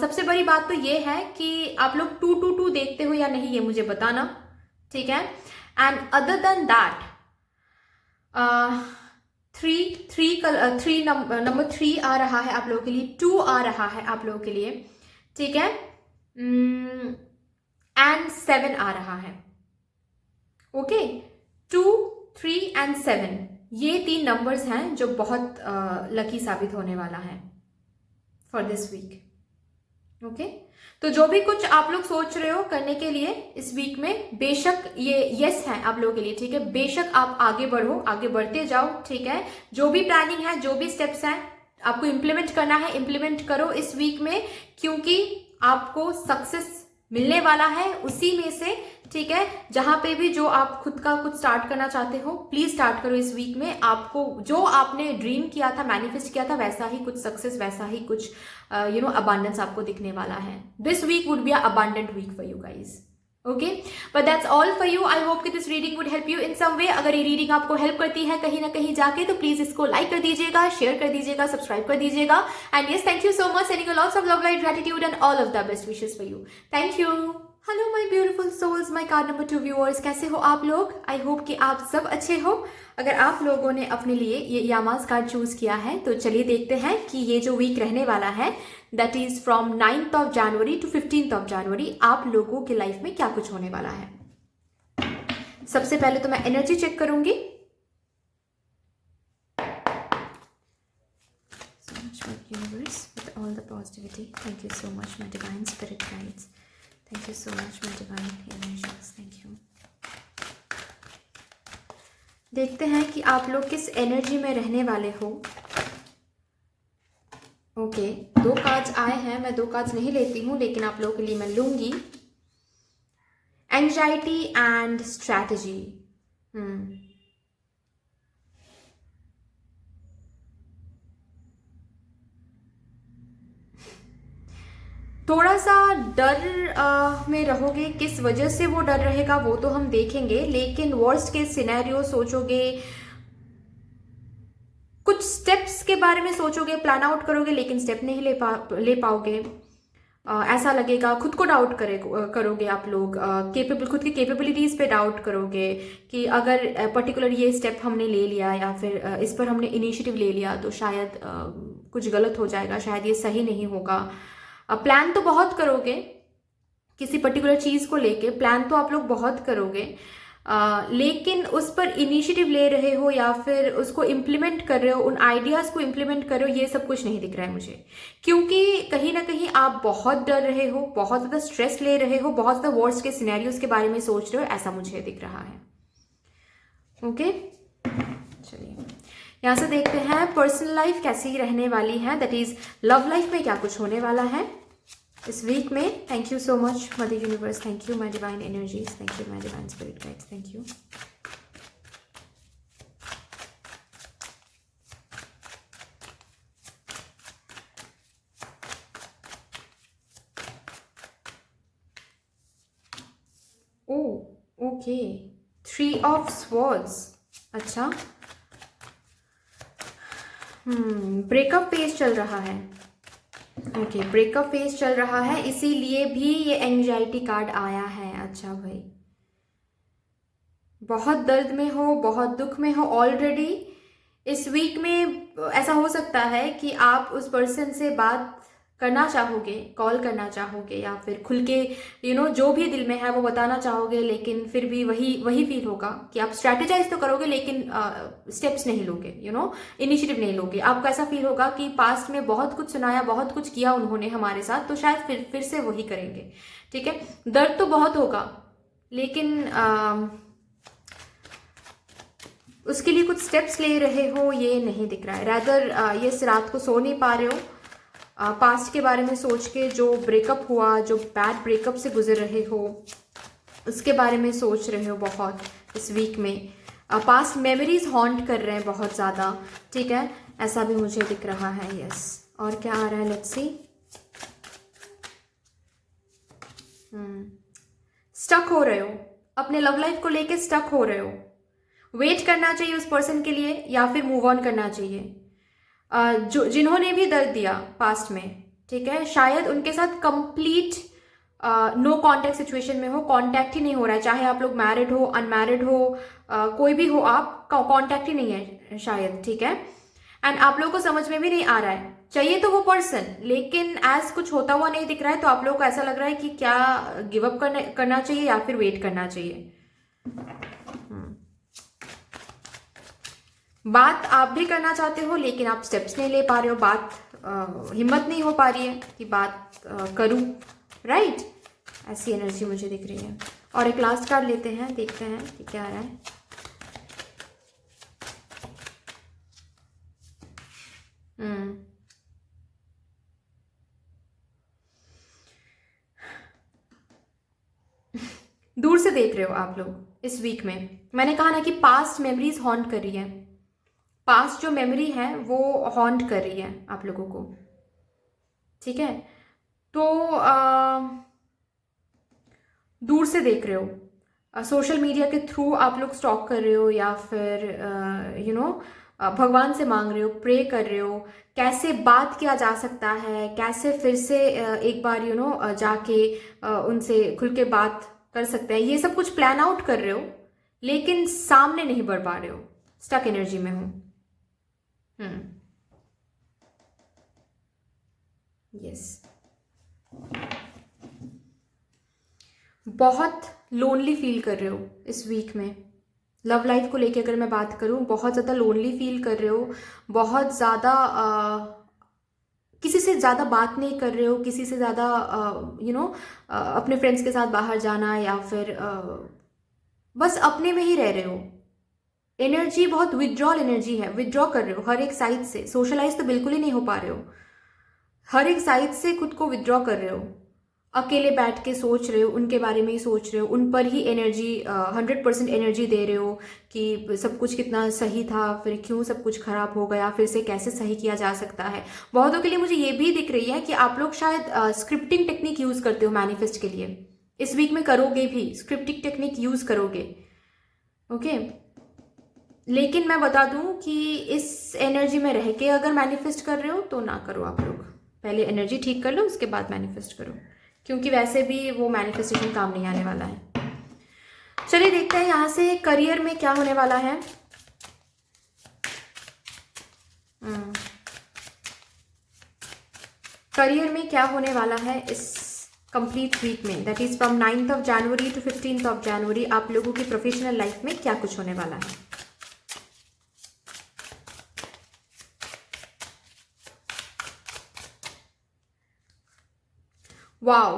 सबसे बड़ी बात तो ये है कि आप लोग 222 देखते हो या नहीं ये मुझे बताना, ठीक है। And other than that number 3 आ रहा है आप लोगों के लिए, 2 आ रहा है आप लोगों के लिए, ठीक है, एंड 7 आ रहा है। ओके, 2, 3 एंड 7, ये 3 नंबर्स हैं जो बहुत लकी साबित होने वाला है फॉर दिस वीक। ओके, तो जो भी कुछ आप लोग सोच रहे हो करने के लिए इस वीक में, बेशक ये यस है आप लोगों के लिए, ठीक है। बेशक आप आगे बढ़ो, आगे बढ़ते जाओ, ठीक है। जो भी प्लानिंग है, जो भी स्टेप्स हैं आपको इम्प्लीमेंट करना है, इम्प्लीमेंट करो इस वीक में, क्योंकि आपको सक्सेस मिलने वाला है उसी में से, ठीक है। जहां पे भी जो आप खुद का कुछ स्टार्ट करना चाहते हो, प्लीज स्टार्ट करो इस वीक में। आपको जो आपने ड्रीम किया था, मैनिफेस्ट किया था, वैसा ही कुछ सक्सेस, वैसा ही कुछ अबांडेंस आपको दिखने वाला है। This week would be a abundant week for you guys. Okay, but that's all for you. I hope कि this reading would help you in some way. अगर ये रीडिंग आपको हेल्प करती है कहीं ना कहीं जाके, तो प्लीज इसको लाइक कर दीजिएगा, शेयर कर दीजिएगा, सब्सक्राइब कर दीजिएगा। And yes, thank you so much, sending lots of love, light, gratitude and all of the best wishes for you. Thank you. Hello my beautiful souls, my card number 2 viewers, कैसे हो आप लोग? आई hope कि आप सब अच्छे हो। अगर आप लोगों ने अपने लिए ये यामाज कार्ड चूज किया है तो चलिए देखते हैं कि ये जो वीक रहने वाला है, that is from 9th of January to 15th of January, आप लोगों की लाइफ में क्या कुछ होने वाला है। सबसे पहले तो मैं एनर्जी चेक करूंगी। So much for universe with all the positivity. Thank you so much, my divine spirit guides. Thank you so much, my divine energies. Thank you. देखते हैं कि आप लोग किस एनर्जी में रहने वाले हो। ओके, 2 कार्ड्स आए हैं। मैं 2 कार्ड्स नहीं लेती हूँ, लेकिन आप लोगों के लिए मैं लूंगी। Anxiety and strategy. थोड़ा सा डर में रहोगे। किस वजह से वो डर रहेगा वो तो हम देखेंगे, लेकिन वर्स्ट के सिनेरियो सोचोगे, कुछ स्टेप्स के बारे में सोचोगे, प्लान आउट करोगे, लेकिन स्टेप नहीं ले पाओगे। ऐसा लगेगा, खुद को डाउट करोगे आप लोग, खुद की कैपेबिलिटीज पे डाउट करोगे कि अगर पर्टिकुलर ये स्टेप हमने ले लिया या फिर इस पर हमने इनिशिएटिव ले लिया तो शायद कुछ गलत हो जाएगा, शायद ये सही नहीं होगा। प्लान तो बहुत करोगे, किसी पर्टिकुलर चीज़ को लेके प्लान तो आप लोग बहुत करोगे, लेकिन उस पर इनिशिएटिव ले रहे हो या फिर उसको इम्प्लीमेंट कर रहे हो, उन आइडियाज़ को इम्प्लीमेंट कर रहे हो, ये सब कुछ नहीं दिख रहा है मुझे। क्योंकि कहीं ना कहीं आप बहुत डर रहे हो, बहुत ज़्यादा स्ट्रेस ले रहे हो, बहुत ज़्यादा वर्स्ट के सिनेरियोज के बारे में सोच रहे हो, ऐसा मुझे दिख रहा है। ओके, चलिए यहाँ से देखते हैं पर्सनल लाइफ कैसी रहने वाली है, दैट इज लव लाइफ में क्या कुछ होने वाला है इस वीक में। Thank you so much mother universe, thank you my divine energies, thank you my divine spirit guides, thank you. Oh okay, 3 of swords. अच्छा, ब्रेकअप फेज चल रहा है। ओके, ब्रेकअप फेज चल रहा है, इसीलिए भी ये एंजाइटी कार्ड आया है। अच्छा भाई, बहुत दर्द में हो, बहुत दुख में हो ऑलरेडी। इस वीक में ऐसा हो सकता है कि आप उस पर्सन से बात करना चाहोगे, कॉल करना चाहोगे, या फिर खुल के जो भी दिल में है वो बताना चाहोगे, लेकिन फिर भी वही फील होगा कि आप स्ट्रैटेजाइज तो करोगे लेकिन स्टेप्स नहीं लोगे, इनिशिएटिव नहीं लोगे। आपको ऐसा फील होगा कि पास्ट में बहुत कुछ सुनाया, बहुत कुछ किया उन्होंने हमारे साथ, तो शायद फिर से वही करेंगे। ठीक है, दर्द तो बहुत होगा, लेकिन उसके लिए कुछ स्टेप्स ले रहे हो ये नहीं दिख रहा है। रैदर ये रात को सो नहीं पा रहे हो, पास्ट के बारे में सोच के, जो ब्रेकअप हुआ, जो बैड ब्रेकअप से गुजर रहे हो, उसके बारे में सोच रहे हो बहुत इस वीक में। पास्ट मेमोरीज हॉन्ट कर रहे हैं बहुत ज़्यादा। ठीक है, ऐसा भी मुझे दिख रहा है। यस, और क्या आ रहा है, लेट्स सी। स्टक हो रहे हो, अपने लव लाइफ को लेके स्टक हो रहे हो। वेट करना चाहिए उस पर्सन के लिए या फिर मूव ऑन करना चाहिए। जिन्होंने भी दर्द दिया पास्ट में, ठीक है, शायद उनके साथ कंप्लीट नो कांटेक्ट सिचुएशन में हो, कांटेक्ट ही नहीं हो रहा है। चाहे आप लोग मैरिड हो, अनमैरिड हो, कोई भी हो, आप कांटेक्ट ही नहीं है शायद। ठीक है, एंड आप लोगों को समझ में भी नहीं आ रहा है, चाहिए तो वो पर्सन, लेकिन एज कुछ होता हुआ नहीं दिख रहा है। तो आप लोगों को ऐसा लग रहा है कि क्या गिव अप करना चाहिए या फिर वेट करना चाहिए। बात आप भी करना चाहते हो, लेकिन आप स्टेप्स नहीं ले पा रहे हो, हिम्मत नहीं हो पा रही है कि बात करूं, राइट? ऐसी एनर्जी मुझे दिख रही है। और एक लास्ट कार्ड लेते हैं, देखते हैं कि क्या आ रहा है। दूर से देख रहे हो आप लोग इस वीक में। मैंने कहा ना कि पास्ट मेमोरीज हॉन्ट कर रही है, पास्ट जो मेमोरी है वो हॉन्ट कर रही है आप लोगों को। ठीक है, तो दूर से देख रहे हो, सोशल मीडिया के थ्रू आप लोग स्टॉक कर रहे हो, या फिर भगवान से मांग रहे हो, प्रे कर रहे हो, कैसे बात किया जा सकता है, कैसे फिर से एक बार जाके उनसे खुल के बात कर सकते हैं, ये सब कुछ प्लान आउट कर रहे हो, लेकिन सामने नहीं बढ़ पा रहे हो, स्टक एनर्जी में हो। यस, बहुत लोनली फील कर रहे हो इस वीक में। लव लाइफ को लेके अगर मैं बात करूं, बहुत ज़्यादा लोनली फील कर रहे हो, बहुत ज़्यादा किसी से ज़्यादा बात नहीं कर रहे हो, किसी से ज़्यादा अपने फ्रेंड्स के साथ बाहर जाना या फिर बस अपने में ही रह रहे हो। एनर्जी बहुत विथड्रॉल एनर्जी है, विथड्रॉ कर रहे हो हर एक साइड से, सोशलाइज तो बिल्कुल ही नहीं हो पा रहे हो, हर एक साइड से खुद को विथड्रॉ कर रहे हो, अकेले बैठ के सोच रहे हो, उनके बारे में ही सोच रहे हो, उन पर ही एनर्जी 100% एनर्जी दे रहे हो कि सब कुछ कितना सही था, फिर क्यों सब कुछ खराब हो गया, फिर से कैसे सही किया जा सकता है। बहुतों के लिए मुझे ये भी दिख रही है कि आप लोग शायद स्क्रिप्टिंग टेक्निक यूज़ करते हो मैनिफेस्ट के लिए, इस वीक में करोगे भी, स्क्रिप्टिंग टेक्निक यूज़ करोगे। ओके, लेकिन मैं बता दूं कि इस एनर्जी में रह के अगर मैनिफेस्ट कर रहे हो तो ना करो, आप लोग पहले एनर्जी ठीक कर लो, उसके बाद मैनिफेस्ट करो, क्योंकि वैसे भी वो मैनिफेस्टेशन काम नहीं आने वाला है। चलिए देखते हैं यहाँ से करियर में क्या होने वाला है। करियर में क्या होने वाला है इस कंप्लीट वीक में, that is from 9th January to 15th January, आप लोगों की प्रोफेशनल लाइफ में क्या कुछ होने वाला है। वाओ,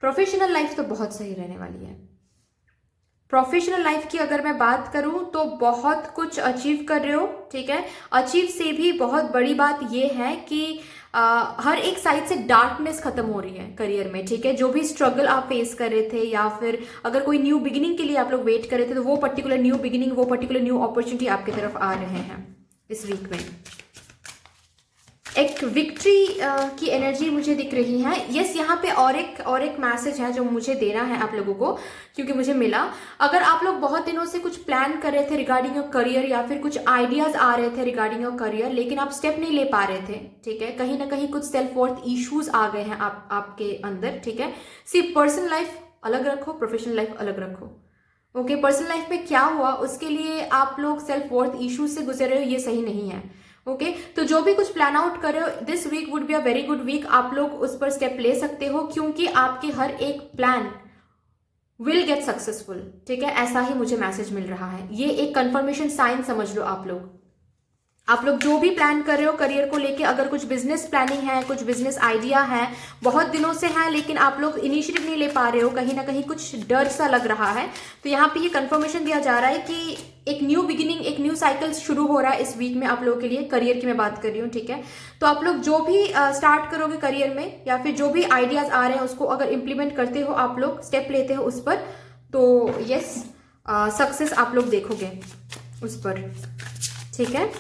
प्रोफेशनल लाइफ तो बहुत सही रहने वाली है। प्रोफेशनल लाइफ की अगर मैं बात करूं तो बहुत कुछ अचीव कर रहे हो, ठीक है। अचीव से भी बहुत बड़ी बात यह है कि हर एक साइड से डार्कनेस खत्म हो रही है करियर में, ठीक है। जो भी स्ट्रगल आप फेस कर रहे थे या फिर अगर कोई न्यू बिगिनिंग के लिए आप लोग वेट कर रहे थे, तो वो पर्टिकुलर न्यू बिगिनिंग, वो पर्टिकुलर न्यू अपॉर्चुनिटी आपकी तरफ आ रहे हैं इस वीक में। एक विक्ट्री की एनर्जी मुझे दिख रही है। यस, यहाँ पे और एक मैसेज है जो मुझे देना है आप लोगों को, क्योंकि मुझे मिला। अगर आप लोग बहुत दिनों से कुछ प्लान कर रहे थे रिगार्डिंग योर करियर या फिर कुछ आइडियाज आ रहे थे रिगार्डिंग योर करियर, लेकिन आप स्टेप नहीं ले पा रहे थे, ठीक है, कहीं ना कहीं कुछ सेल्फ वर्थ इश्यूज आ गए हैं आपके अंदर, ठीक है। सिर्फ पर्सनल लाइफ अलग रखो, प्रोफेशनल लाइफ अलग रखो। ओके, पर्सनल लाइफ में क्या हुआ उसके लिए आप लोग सेल्फ वर्थ इश्यूज से गुजर रहे हो, ये सही नहीं है। ओके, तो जो भी कुछ प्लान आउट कर रहे हो, this week would be a very good week, आप लोग उस पर स्टेप ले सकते हो, क्योंकि आपके हर एक प्लान विल गेट सक्सेसफुल, ठीक है। ऐसा ही मुझे मैसेज मिल रहा है, ये एक कंफर्मेशन साइन समझ लो आप लोग। आप लोग जो भी प्लान कर रहे हो करियर को लेके, अगर कुछ बिजनेस प्लानिंग है, कुछ बिजनेस आइडिया है, बहुत दिनों से है लेकिन आप लोग इनिशिएटिव नहीं ले पा रहे हो, कहीं ना कहीं कुछ डर सा लग रहा है, तो यहाँ पे ये कंफर्मेशन दिया जा रहा है कि एक न्यू बिगिनिंग, एक न्यू साइकिल शुरू हो रहा है इस वीक में आप लोगों के लिए। करियर की मैं बात कर रही हूँ, ठीक है। तो आप लोग जो भी स्टार्ट करोगे करियर में या फिर जो भी आइडियाज आ रहे हैं उसको अगर इम्प्लीमेंट करते हो, आप लोग स्टेप लेते हो उस पर, तो यस, सक्सेस आप लोग देखोगे उस पर, ठीक है।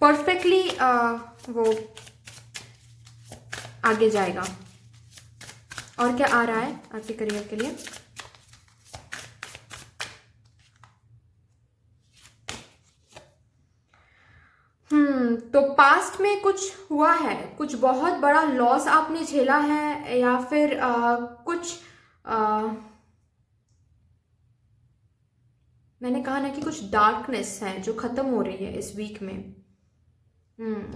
परफेक्टली वो आगे जाएगा। और क्या आ रहा है आपके करियर के लिए? तो पास्ट में कुछ हुआ है, कुछ बहुत बड़ा लॉस आपने झेला है, या फिर कुछ मैंने कहा ना कि कुछ डार्कनेस है जो खत्म हो रही है इस वीक में।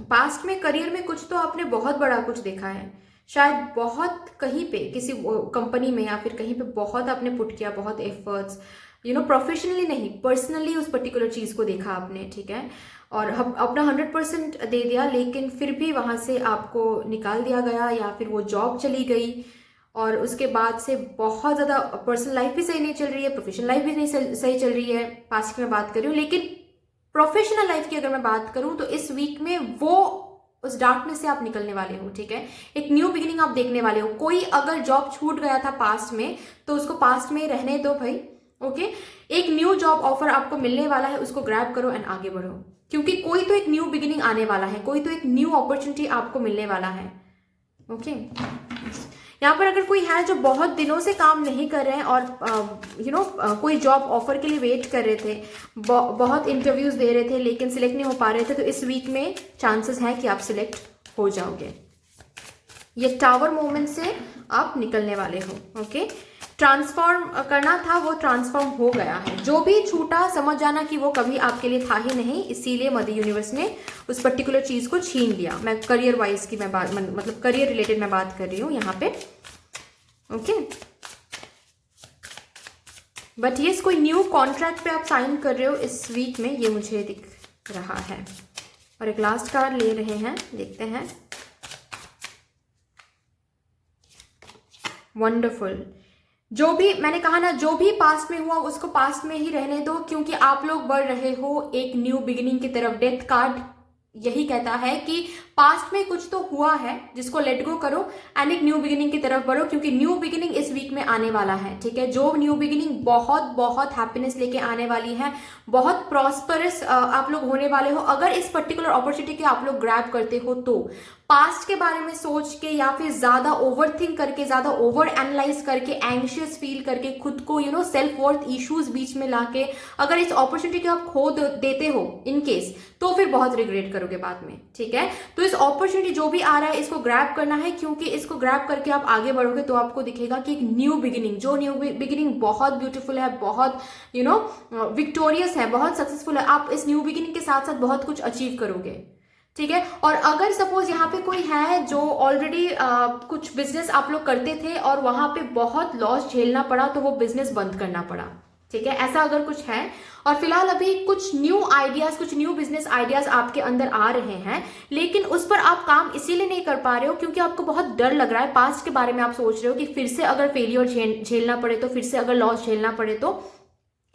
पास्ट में करियर में कुछ तो आपने बहुत बड़ा कुछ देखा है, शायद बहुत कहीं पे किसी कंपनी में या फिर कहीं पे बहुत आपने पुट किया, बहुत एफर्ट्स, प्रोफेशनली नहीं, पर्सनली उस पर्टिकुलर चीज़ को देखा आपने, ठीक है, और अपना 100% दे दिया, लेकिन फिर भी वहाँ से आपको निकाल दिया गया या फिर वो जॉब चली गई, और उसके बाद से बहुत ज़्यादा पर्सनल लाइफ भी सही नहीं चल रही है, प्रोफेशनल लाइफ भी नहीं सही चल रही है, पास्ट की मैं बात कर रही हूँ। लेकिन प्रोफेशनल लाइफ की अगर मैं बात करूं तो इस वीक में वो उस डार्कनेस से आप निकलने वाले हो, ठीक है। एक न्यू बिगिनिंग आप देखने वाले हो। कोई अगर जॉब छूट गया था पास्ट में तो उसको पास्ट में रहने दो भाई, ओके। एक न्यू जॉब ऑफर आपको मिलने वाला है, उसको ग्रैब करो एंड आगे बढ़ो, क्योंकि कोई तो एक न्यू बिगिनिंग आने वाला है, कोई तो एक न्यू अपॉर्चुनिटी आपको मिलने वाला है, ओके। यहाँ पर अगर कोई है जो बहुत दिनों से काम नहीं कर रहे हैं और कोई जॉब ऑफर के लिए वेट कर रहे थे, बहुत इंटरव्यूज दे रहे थे लेकिन सिलेक्ट नहीं हो पा रहे थे, तो इस वीक में चांसेस हैं कि आप सिलेक्ट हो जाओगे। ये टावर मोमेंट से आप निकलने वाले हो। ओके, ट्रांसफॉर्म करना था वो ट्रांसफॉर्म हो गया है। जो भी छूटा समझ जाना कि वो कभी आपके लिए था ही नहीं, इसीलिए मदर यूनिवर्स ने उस पर्टिकुलर चीज को छीन लिया। मैं करियर वाइज की मैं बात मतलब करियर रिलेटेड मैं बात कर रही हूँ यहाँ पे। ओके, बट ये कोई न्यू कॉन्ट्रैक्ट पे आप साइन कर रहे हो इस वीक में, ये मुझे दिख रहा है। और एक लास्ट कार्ड ले रहे हैं, देखते हैं। वंडरफुल। जो भी मैंने कहा ना, जो भी पास्ट में हुआ उसको पास्ट में ही रहने दो, क्योंकि आप लोग बढ़ रहे हो एक न्यू बिगिनिंग की तरफ। डेथ कार्ड यही कहता है कि पास्ट में कुछ तो हुआ है जिसको लेट गो करो एंड एक न्यू बिगिनिंग की तरफ बढ़ो, क्योंकि न्यू बिगिनिंग इस वीक में आने वाला है। ठीक है, जो न्यू बिगिनिंग बहुत बहुत हैप्पीनेस लेके आने वाली है, बहुत प्रॉस्परस आप लोग होने वाले हो। अगर इस पर्टिकुलर अपॉर्चुनिटी के आप लोग ग्रैब करते हो तो पास्ट के बारे में सोच के या फिर ज्यादा ओवर थिंक करके, ज्यादा ओवर एनालाइज करके, एंग्शियस फील करके, खुद को सेल्फ वर्थ इश्यूज बीच में लाके अगर इस अपॉर्चुनिटी को आप खो देते हो इन केस, तो फिर बहुत रिग्रेट करोगे बाद में। ठीक है, तो इस अपॉर्चुनिटी जो भी आ रहा है इसको ग्रैब करना है, क्योंकि इसको ग्रैब करके आप आगे बढ़ोगे तो आपको दिखेगा कि एक न्यू बिगिनिंग, जो न्यू बिगिनिंग बहुत ब्यूटीफुल है, बहुत विक्टोरियस है, बहुत सक्सेसफुल है। आप इस न्यू बिगिनिंग के साथ साथ बहुत कुछ अचीव करोगे। ठीक है, और अगर सपोज यहाँ पे कोई है जो ऑलरेडी कुछ बिजनेस आप लोग करते थे और वहां पे बहुत लॉस झेलना पड़ा, तो वो बिजनेस बंद करना पड़ा। ठीक है, ऐसा अगर कुछ है और फिलहाल अभी कुछ न्यू आइडियाज, कुछ न्यू बिजनेस आइडियाज आपके अंदर आ रहे हैं, लेकिन उस पर आप काम इसीलिए नहीं कर पा रहे हो क्योंकि आपको बहुत डर लग रहा है। पास्ट के बारे में आप सोच रहे हो कि फिर से अगर फेलियर झेलना पड़े तो, फिर से अगर लॉस झेलना पड़े तो।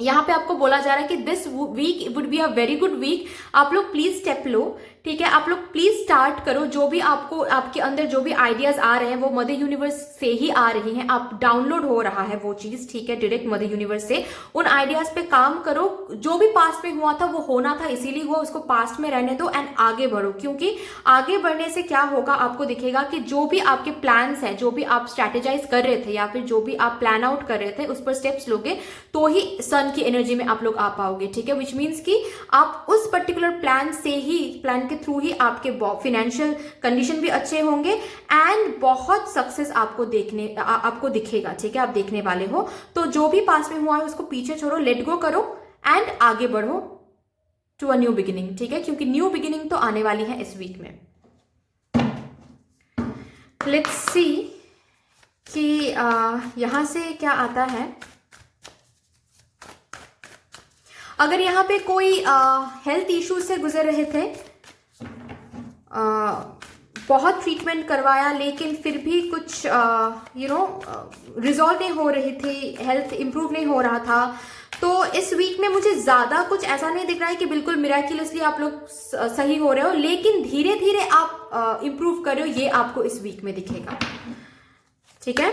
यहाँ पे आपको बोला जा रहा है कि this week would be a very good week. आप लोग प्लीज स्टेप लो। ठीक है, आप लोग प्लीज स्टार्ट करो। जो भी आपके अंदर जो भी आइडियाज आ रहे हैं वो मदर यूनिवर्स से ही आ रही हैं। आप डाउनलोड हो रहा है वो चीज, ठीक है, डायरेक्ट मदर यूनिवर्स से। उन आइडियाज पे काम करो। जो भी पास्ट में हुआ था वो होना था, इसीलिए हुआ, उसको पास्ट में रहने दो एंड आगे बढ़ो। क्योंकि आगे बढ़ने से क्या होगा, आपको दिखेगा कि जो भी आपके प्लान्स हैं, जो भी आप स्ट्रैटेजाइज कर रहे थे या फिर जो भी आप प्लान आउट कर रहे थे, उस पर स्टेप्स लोगे तो ही सन की एनर्जी में आप लोग आ पाओगे। ठीक है, विच मीन्स कि आप उस पर्टिकुलर प्लान से ही, प्लान के थ्रू ही आपके फाइनेंशियल कंडीशन भी अच्छे होंगे एंड बहुत सक्सेस आपको दिखेगा। ठीक है, आप देखने वाले हो। तो जो भी पास में हुआ है उसको पीछे छोड़ो, लेट गो करो एंड आगे बढ़ो टू अ न्यू बिगिनिंग। ठीक है, क्योंकि न्यू बिगिनिंग तो आने वाली है इस वीक में। लेट्स सी कि यहां से क्या आता है। अगर यहाँ पे कोई हेल्थ इश्यूज से गुजर रहे थे, बहुत ट्रीटमेंट करवाया लेकिन फिर भी कुछ रिजॉल्व नहीं हो रही थी, हेल्थ इंप्रूव नहीं हो रहा था, तो इस वीक में मुझे ज्यादा कुछ ऐसा नहीं दिख रहा है कि बिल्कुल मिराक्युलसली आप लोग सही हो रहे हो, लेकिन धीरे धीरे आप इंप्रूव कर रहे हो, ये आपको इस वीक में दिखेगा। ठीक है,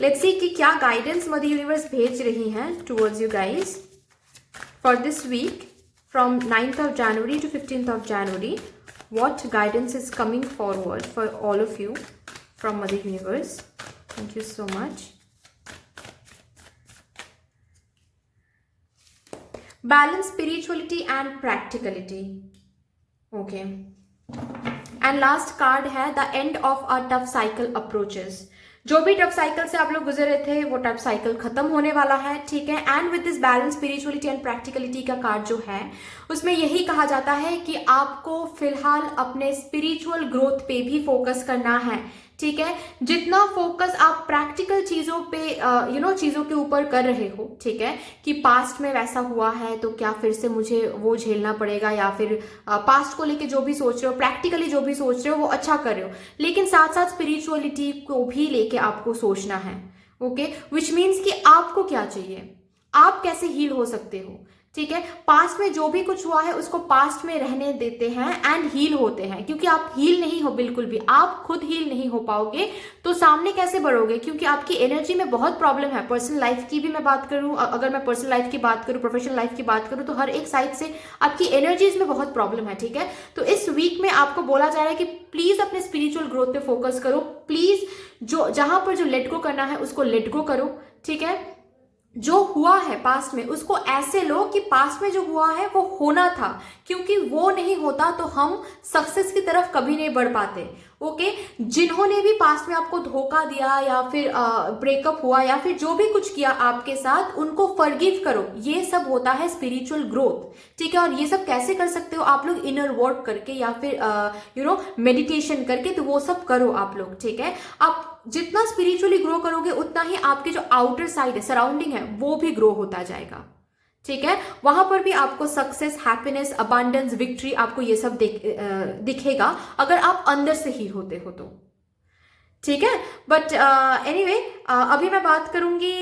लेट्स सी कि क्या गाइडेंस मदर यूनिवर्स भेज रही हैं towards you guys for this week from 9th of January to 15th of January. What guidance is coming forward for all of you from Mother Universe? Thank you so much. Balance spirituality and practicality. Okay. And last card है the end of a tough cycle approaches. जो भी tough cycle से आप लोग गुजर रहे थे वो टफ साइकिल खत्म होने वाला है। ठीक है, and with this balance spirituality and practicality का कार्ड जो है उसमें यही कहा जाता है कि आपको फिलहाल अपने स्पिरिचुअल ग्रोथ पे भी फोकस करना है। ठीक है, जितना फोकस आप प्रैक्टिकल चीजों पे चीजों के ऊपर कर रहे हो, ठीक है, कि पास्ट में वैसा हुआ है तो क्या फिर से मुझे वो झेलना पड़ेगा, या फिर पास्ट को लेके जो भी सोच रहे हो, प्रैक्टिकली जो भी सोच रहे हो वो अच्छा कर रहे हो, लेकिन साथ साथ स्पिरिचुअलिटी को भी लेके आपको सोचना है। ओके, विच मीन्स कि आपको क्या चाहिए, आप कैसे हील हो सकते हो। ठीक है, पास्ट में जो भी कुछ हुआ है उसको पास्ट में रहने देते हैं एंड हील होते हैं, क्योंकि आप हील नहीं हो, बिल्कुल भी आप खुद हील नहीं हो पाओगे तो सामने कैसे बढ़ोगे, क्योंकि आपकी एनर्जी में बहुत प्रॉब्लम है। पर्सनल लाइफ की भी मैं बात करूं, अगर मैं पर्सनल लाइफ की बात करूं, प्रोफेशनल लाइफ की बात करूं, तो हर एक साइड से आपकी एनर्जीज में बहुत प्रॉब्लम है। ठीक है, तो इस वीक में आपको बोला जा रहा है कि प्लीज अपने स्पिरिचुअल ग्रोथ पे फोकस करो। प्लीज जो जहां पर जो लेट गो करना है उसको लेट गो करो, ठीक है। जो हुआ है पास्ट में उसको ऐसे लो कि पास्ट में जो हुआ है वो होना था, क्योंकि वो नहीं होता तो हम सक्सेस की तरफ कभी नहीं बढ़ पाते। ओके, जिन्होंने भी पास्ट में आपको धोखा दिया या फिर ब्रेकअप हुआ या फिर जो भी कुछ किया आपके साथ, उनको फॉरगिव करो। ये सब होता है स्पिरिचुअल ग्रोथ, ठीक है। और ये सब कैसे कर सकते हो आप लोग? इनर वर्क करके या फिर मेडिटेशन करके, तो वो सब करो आप लोग, ठीक है। आप जितना स्पिरिचुअली ग्रो करोगे उतना ही आपके जो आउटर साइड है, सराउंडिंग है, वो भी ग्रो होता जाएगा, ठीक है। वहां पर भी आपको सक्सेस, हैप्पीनेस, अबांडेंस, विक्ट्री, आपको ये सब दिखेगा अगर आप अंदर से हील होते हो तो, ठीक है। बट एनीवे, अभी मैं बात करूंगी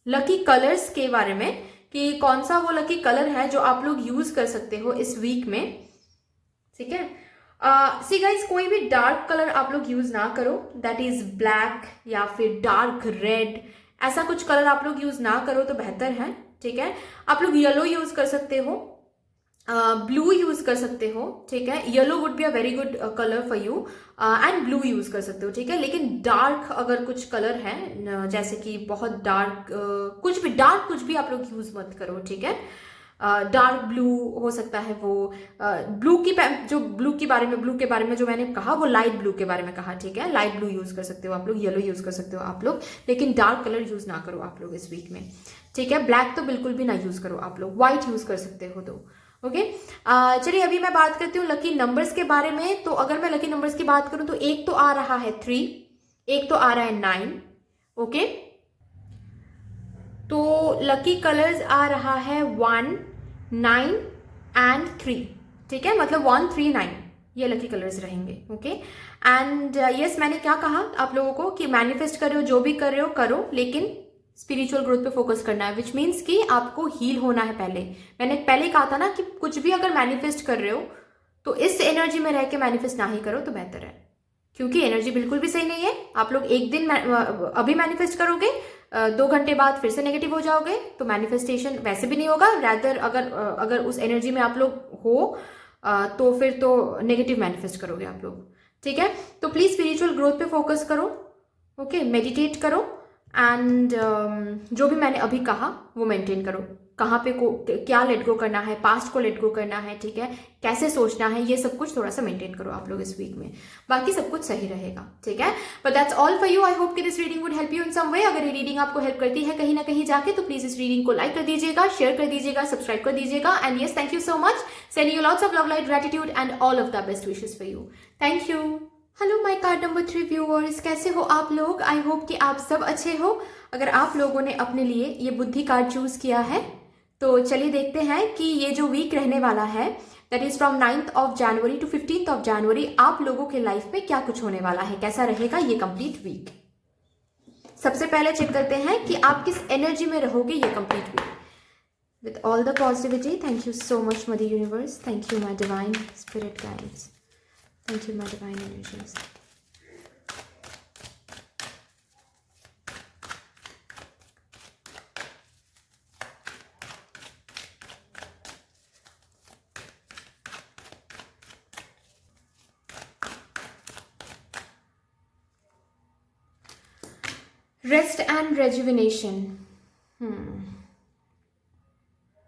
लकी कलर्स के बारे में कि कौन सा वो लकी कलर है जो आप लोग यूज कर सकते हो इस वीक में, ठीक है। सी गाइस, कोई भी डार्क कलर आप लोग यूज ना करो, दैट इज ब्लैक या फिर डार्क रेड, ऐसा कुछ कलर आप लोग यूज ना करो तो बेहतर है, ठीक है। आप लोग येलो यूज कर सकते हो, ब्लू यूज कर सकते हो, ठीक है। Yellow would be a very good colour for you, and blue use कर सकते हो, ठीक है। लेकिन डार्क अगर कुछ कलर है, जैसे कि बहुत डार्क कुछ भी आप लोग यूज मत करो, ठीक है। डार्क ब्लू हो सकता है वो, ब्लू के बारे में जो मैंने कहा वो लाइट ब्लू के बारे में कहा, ठीक है। लाइट ब्लू यूज कर सकते हो आप लोग, येलो यूज कर सकते हो आप लोग, लेकिन डार्क कलर यूज ना करो आप लोग इस वीक में, ठीक है। ब्लैक तो बिल्कुल भी ना यूज करो आप लोग, व्हाइट यूज कर सकते हो तो, ओके। चलिए अभी मैं बात करती हूँ लकी नंबर्स के बारे में। तो अगर मैं लकी नंबर्स की बात करूं तो एक तो आ रहा है 3, एक तो आ रहा है 9, ओके। तो लकी कलर्स आ रहा है 1, 9 एंड 3, ठीक है। मतलब 1, 3, 9 ये लकी कलर्स रहेंगे, ओके। एंड यस, मैंने क्या कहा आप लोगों को कि मैनिफेस्ट कर रहे हो, जो भी कर रहे हो करो, लेकिन स्पिरिचुअल ग्रोथ पे फोकस करना है, विच मीन्स कि आपको हील होना है पहले। मैंने पहले कहा था ना कि कुछ भी अगर मैनिफेस्ट कर रहे हो तो इस एनर्जी में रह के मैनिफेस्ट ना ही करो तो बेहतर है, क्योंकि एनर्जी बिल्कुल भी सही नहीं है। आप लोग एक दिन अभी मैनिफेस्ट करोगे, 2 घंटे बाद फिर से नेगेटिव हो जाओगे, तो मैनिफेस्टेशन वैसे भी नहीं होगा। रैदर अगर उस एनर्जी में आप लोग हो तो फिर तो नेगेटिव मैनिफेस्ट करोगे आप लोग, ठीक है। तो प्लीज स्पिरिचुअल ग्रोथ पे फोकस करो, ओके। मेडिटेट करो एंड जो भी मैंने अभी कहा वो मेंटेन करो। कहाँ पे क्या लेट गो करना है, पास्ट को लेट गो करना है, ठीक है, कैसे सोचना है, ये सब कुछ थोड़ा सा मेंटेन करो आप लोग इस वीक में, बाकी सब कुछ सही रहेगा, ठीक है। But that's all for you. I hope कि this reading would help you in some way. अगर ये रीडिंग आपको हेल्प करती है कहीं ना कहीं जाके, तो प्लीज इस रीडिंग को लाइक कर दीजिएगा, शेयर कर दीजिएगा, सब्सक्राइब कर दीजिएगा। And yes, thank you so much. Sending you lots of love, light, gratitude and all of the best wishes for you. Thank you. Hello my card number 3 viewers, कैसे हो आप लोग? आई होप कि आप सब अच्छे हो। अगर आप लोगों ने अपने लिए ये बुद्धि कार्ड चूज किया है तो चलिए देखते हैं कि ये जो वीक रहने वाला है, that is from 9th of January to 15th of January, आप लोगों के लाइफ में क्या कुछ होने वाला है, कैसा रहेगा ये कंप्लीट वीक। सबसे पहले चेक करते हैं कि आप किस एनर्जी में रहोगे ये complete week. With all the positivity, thank you so much mother universe, thank you my divine spirit guides, thank you my divine energies. Rest and rejuvenation,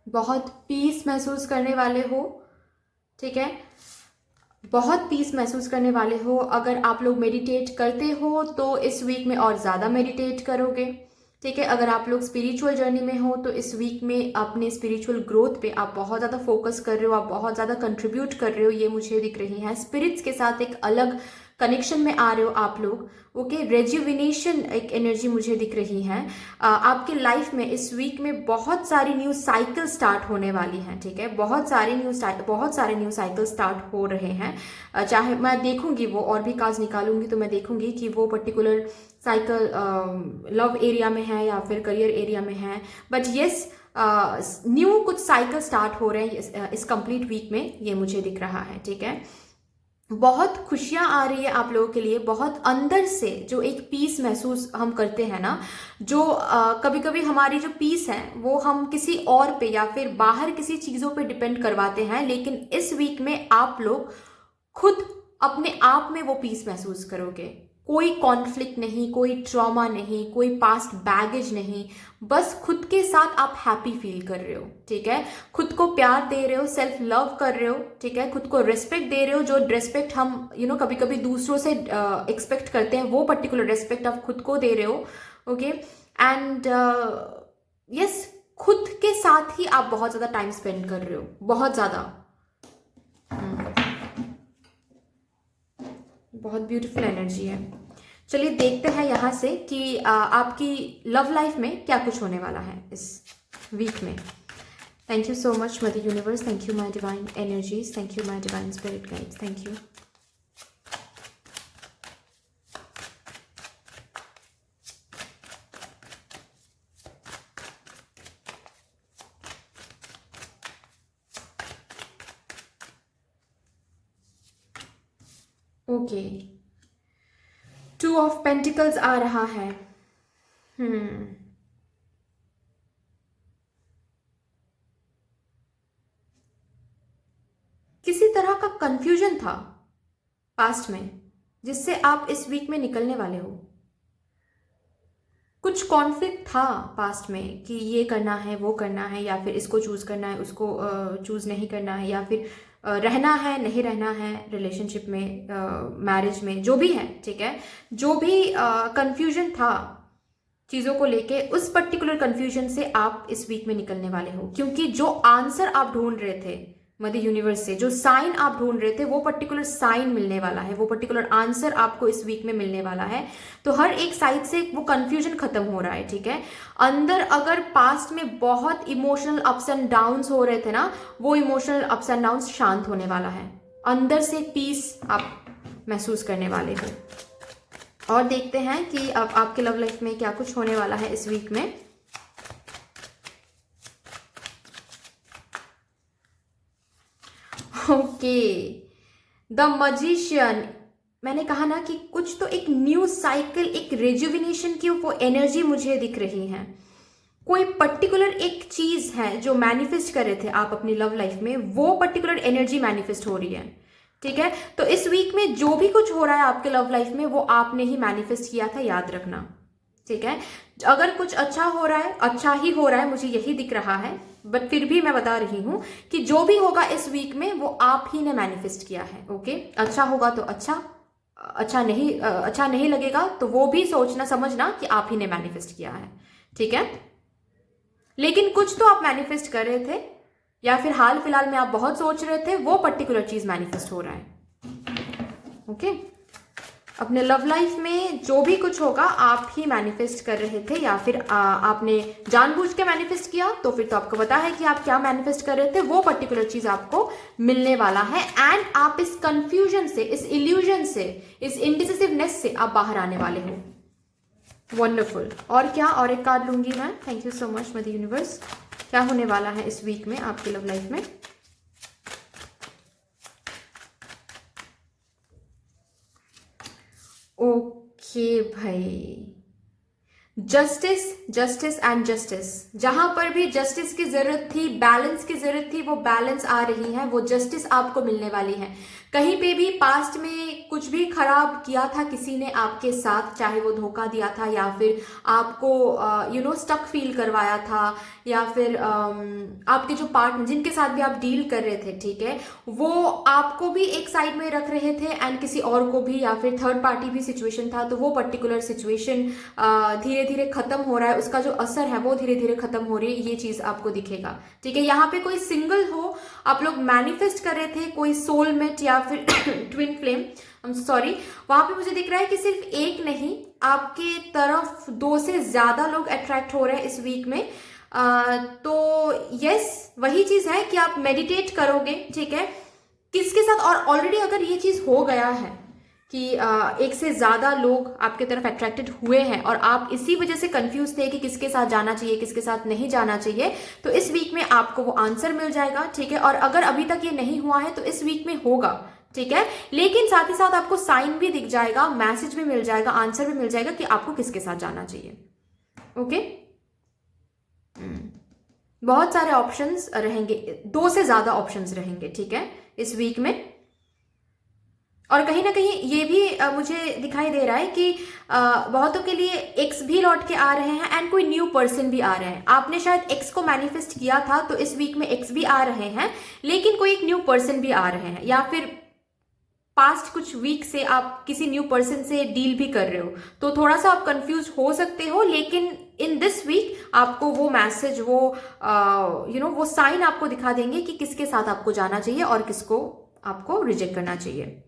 बहुत पीस महसूस करने वाले हो, ठीक है, बहुत पीस महसूस करने वाले हो। अगर आप लोग मेडिटेट करते हो तो इस वीक में और ज़्यादा मेडिटेट करोगे, ठीक है। अगर आप लोग स्पिरिचुअल जर्नी में हो तो इस वीक में अपने स्पिरिचुअल ग्रोथ पे आप बहुत ज़्यादा फोकस कर रहे हो, आप बहुत ज़्यादा कंट्रीब्यूट कर रहे हो, ये मुझे दिख रही है। स्पिरिट्स के साथ एक अलग कनेक्शन में आ रहे हो आप लोग, ओके। रेजुविनेशन एक एनर्जी मुझे दिख रही है। आपके लाइफ में इस वीक में बहुत सारी न्यू साइकिल स्टार्ट होने वाली हैं, ठीक है। बहुत सारे न्यू साइकिल स्टार्ट हो रहे हैं। चाहे मैं देखूंगी वो और भी कार्ड्स निकालूंगी तो मैं देखूंगी कि वो पर्टिकुलर साइकिल लव एरिया में है या फिर करियर एरिया में है। बट येस, न्यू कुछ साइकिल स्टार्ट हो रहे हैं इस कंप्लीट वीक में, ये मुझे दिख रहा है, ठीक है। बहुत खुशियां आ रही है आप लोगों के लिए, बहुत अंदर से जो एक पीस महसूस हम करते हैं ना, जो कभी कभी हमारी जो पीस है वो हम किसी और पे या फिर बाहर किसी चीज़ों पे डिपेंड करवाते हैं, लेकिन इस वीक में आप लोग खुद अपने आप में वो पीस महसूस करोगे, कोई कॉन्फ्लिक्ट नहीं, कोई ट्रॉमा नहीं, कोई पास्ट बैगेज नहीं, बस खुद के साथ आप हैप्पी फील कर रहे हो, ठीक है। खुद को प्यार दे रहे हो, सेल्फ लव कर रहे हो, ठीक है। खुद को रिस्पेक्ट दे रहे हो, जो रिस्पेक्ट हम कभी कभी दूसरों से एक्सपेक्ट करते हैं, वो पर्टिकुलर रिस्पेक्ट आप खुद को दे रहे हो, ओके। एंड यस, खुद के साथ ही आप बहुत ज्यादा टाइम स्पेंड कर रहे हो, बहुत ज्यादा। बहुत ब्यूटीफुल एनर्जी है। चलिए देखते हैं यहाँ से कि आपकी लव लाइफ में क्या कुछ होने वाला है इस वीक में। Thank you so much mother universe, thank you my divine energies, thank you my divine spirit guides, thank you. Okay, 2 of pentacles आ रहा है। किसी तरह का कंफ्यूजन था पास्ट में जिससे आप इस वीक में निकलने वाले हो। कुछ कॉन्फ्लिक्ट था पास्ट में कि ये करना है, वो करना है, या फिर इसको चूज करना है, उसको चूज नहीं करना है, या फिर रहना है, नहीं रहना है रिलेशनशिप में, मैरिज में, जो भी है, ठीक है। जो भी कंफ्यूजन था चीज़ों को लेके, उस पर्टिकुलर कंफ्यूजन से आप इस वीक में निकलने वाले हो, क्योंकि जो आंसर आप ढूंढ रहे थे मदर यूनिवर्स से, जो साइन आप ढूंढ रहे थे, वो पर्टिकुलर साइन मिलने वाला है, वो पर्टिकुलर आंसर आपको इस वीक में मिलने वाला है। तो हर एक साइड से वो कंफ्यूजन खत्म हो रहा है, ठीक है। अंदर अगर पास्ट में बहुत इमोशनल अप्स एंड डाउन्स हो रहे थे ना, वो इमोशनल अप्स एंड डाउन्स शांत होने वाला है। अंदर से पीस आप महसूस करने वाले हो। और देखते हैं कि अब आपके लव लाइफ में क्या कुछ होने वाला है इस वीक में। Okay, the magician. मैंने कहा ना कि कुछ तो एक न्यू साइकिल, एक रेजुविनेशन की वो एनर्जी मुझे दिख रही है। कोई पर्टिकुलर एक चीज है जो मैनिफेस्ट कर रहे थे आप अपनी लव लाइफ में, वो पर्टिकुलर एनर्जी मैनिफेस्ट हो रही है, ठीक है। तो इस वीक में जो भी कुछ हो रहा है आपके लव लाइफ में, वो आपने ही मैनिफेस्ट किया था, याद रखना, ठीक है। अगर कुछ अच्छा हो रहा है, अच्छा ही हो रहा है, मुझे यही दिख रहा है, बट फिर भी मैं बता रही हूं कि जो भी होगा इस वीक में वो आप ही ने मैनिफेस्ट किया है, ओके। अच्छा होगा तो अच्छा, अच्छा नहीं लगेगा तो वो भी सोचना समझना कि आप ही ने मैनिफेस्ट किया है, ठीक है। लेकिन कुछ तो आप मैनिफेस्ट कर रहे थे, या फिर हाल फिलहाल में आप बहुत सोच रहे थे, वो पर्टिकुलर चीज मैनिफेस्ट हो रहा है, ओके। अपने लव लाइफ में जो भी कुछ होगा आप ही मैनिफेस्ट कर रहे थे, या फिर आपने जानबूझ के मैनिफेस्ट किया, तो फिर तो आपको पता है कि आप क्या मैनिफेस्ट कर रहे थे, वो पर्टिकुलर चीज आपको मिलने वाला है। एंड आप इस कंफ्यूजन से, इस इल्यूजन से, इस इनडिसिसिवनेस से आप बाहर आने वाले हो। वंडरफुल। और क्या, और एक कार्ड लूंगी मैं। Thank you so much mother universe. क्या होने वाला है इस वीक में आपकी लव लाइफ में। ओके भाई, जस्टिस, जस्टिस एंड जस्टिस। जहां पर भी जस्टिस की जरूरत थी, बैलेंस की जरूरत थी, वो बैलेंस आ रही है, वो जस्टिस आपको मिलने वाली है। कहीं पे भी पास्ट में कुछ भी खराब किया था किसी ने आपके साथ, चाहे वो धोखा दिया था, या फिर आपको स्टक फील करवाया था, या फिर आपके जो पार्टनर जिनके साथ भी आप डील कर रहे थे, ठीक है, वो आपको भी एक साइड में रख रहे थे एंड किसी और को भी, या फिर थर्ड पार्टी भी सिचुएशन था, तो वो पर्टिकुलर सिचुएशन धीरे धीरे खत्म हो रहा है, उसका जो असर है वो धीरे धीरे खत्म हो रही है, ये चीज आपको दिखेगा, ठीक है। यहाँ पे कोई सिंगल हो, आप लोग मैनिफेस्ट कर रहे थे कोई सोलमेट या फिर twin flame, I am sorry, वहां पे मुझे दिख रहा है कि सिर्फ एक नहीं, आपके तरफ 2 से ज्यादा लोग अट्रैक्ट हो रहे हैं इस वीक में। तो यस, वही चीज है कि आप मेडिटेट करोगे, ठीक है, किसके साथ, और ऑलरेडी अगर ये चीज हो गया है कि एक से ज्यादा लोग आपके तरफ अट्रैक्टेड हुए हैं और आप इसी वजह से कंफ्यूज थे कि किसके साथ जाना चाहिए, किसके साथ नहीं जाना चाहिए, तो इस वीक में आपको वो आंसर मिल जाएगा, ठीक है। और अगर अभी तक ये नहीं हुआ है तो इस वीक में होगा, ठीक है। लेकिन साथ ही साथ आपको साइन भी दिख जाएगा, मैसेज भी मिल जाएगा, आंसर भी मिल जाएगा कि आपको किसके साथ जाना चाहिए, ओके। बहुत सारे ऑप्शंस रहेंगे, 2 से ज्यादा ऑप्शंस रहेंगे, ठीक है, इस वीक में। और कहीं ना कहीं ये भी मुझे दिखाई दे रहा है कि बहुतों के लिए एक्स भी लौट के आ रहे हैं एंड कोई न्यू पर्सन भी आ रहे हैं। आपने शायद एक्स को मैनिफेस्ट किया था तो इस वीक में एक्स भी आ रहे हैं, लेकिन कोई एक न्यू पर्सन भी आ रहे हैं, या फिर पास्ट कुछ वीक से आप किसी न्यू पर्सन से डील भी कर रहे हो, तो थोड़ा सा आप कंफ्यूज हो सकते हो। लेकिन इन दिस वीक आपको वो मैसेज, वो वो साइन आपको दिखा देंगे कि किसके साथ आपको जाना चाहिए और किसको आपको रिजेक्ट करना चाहिए।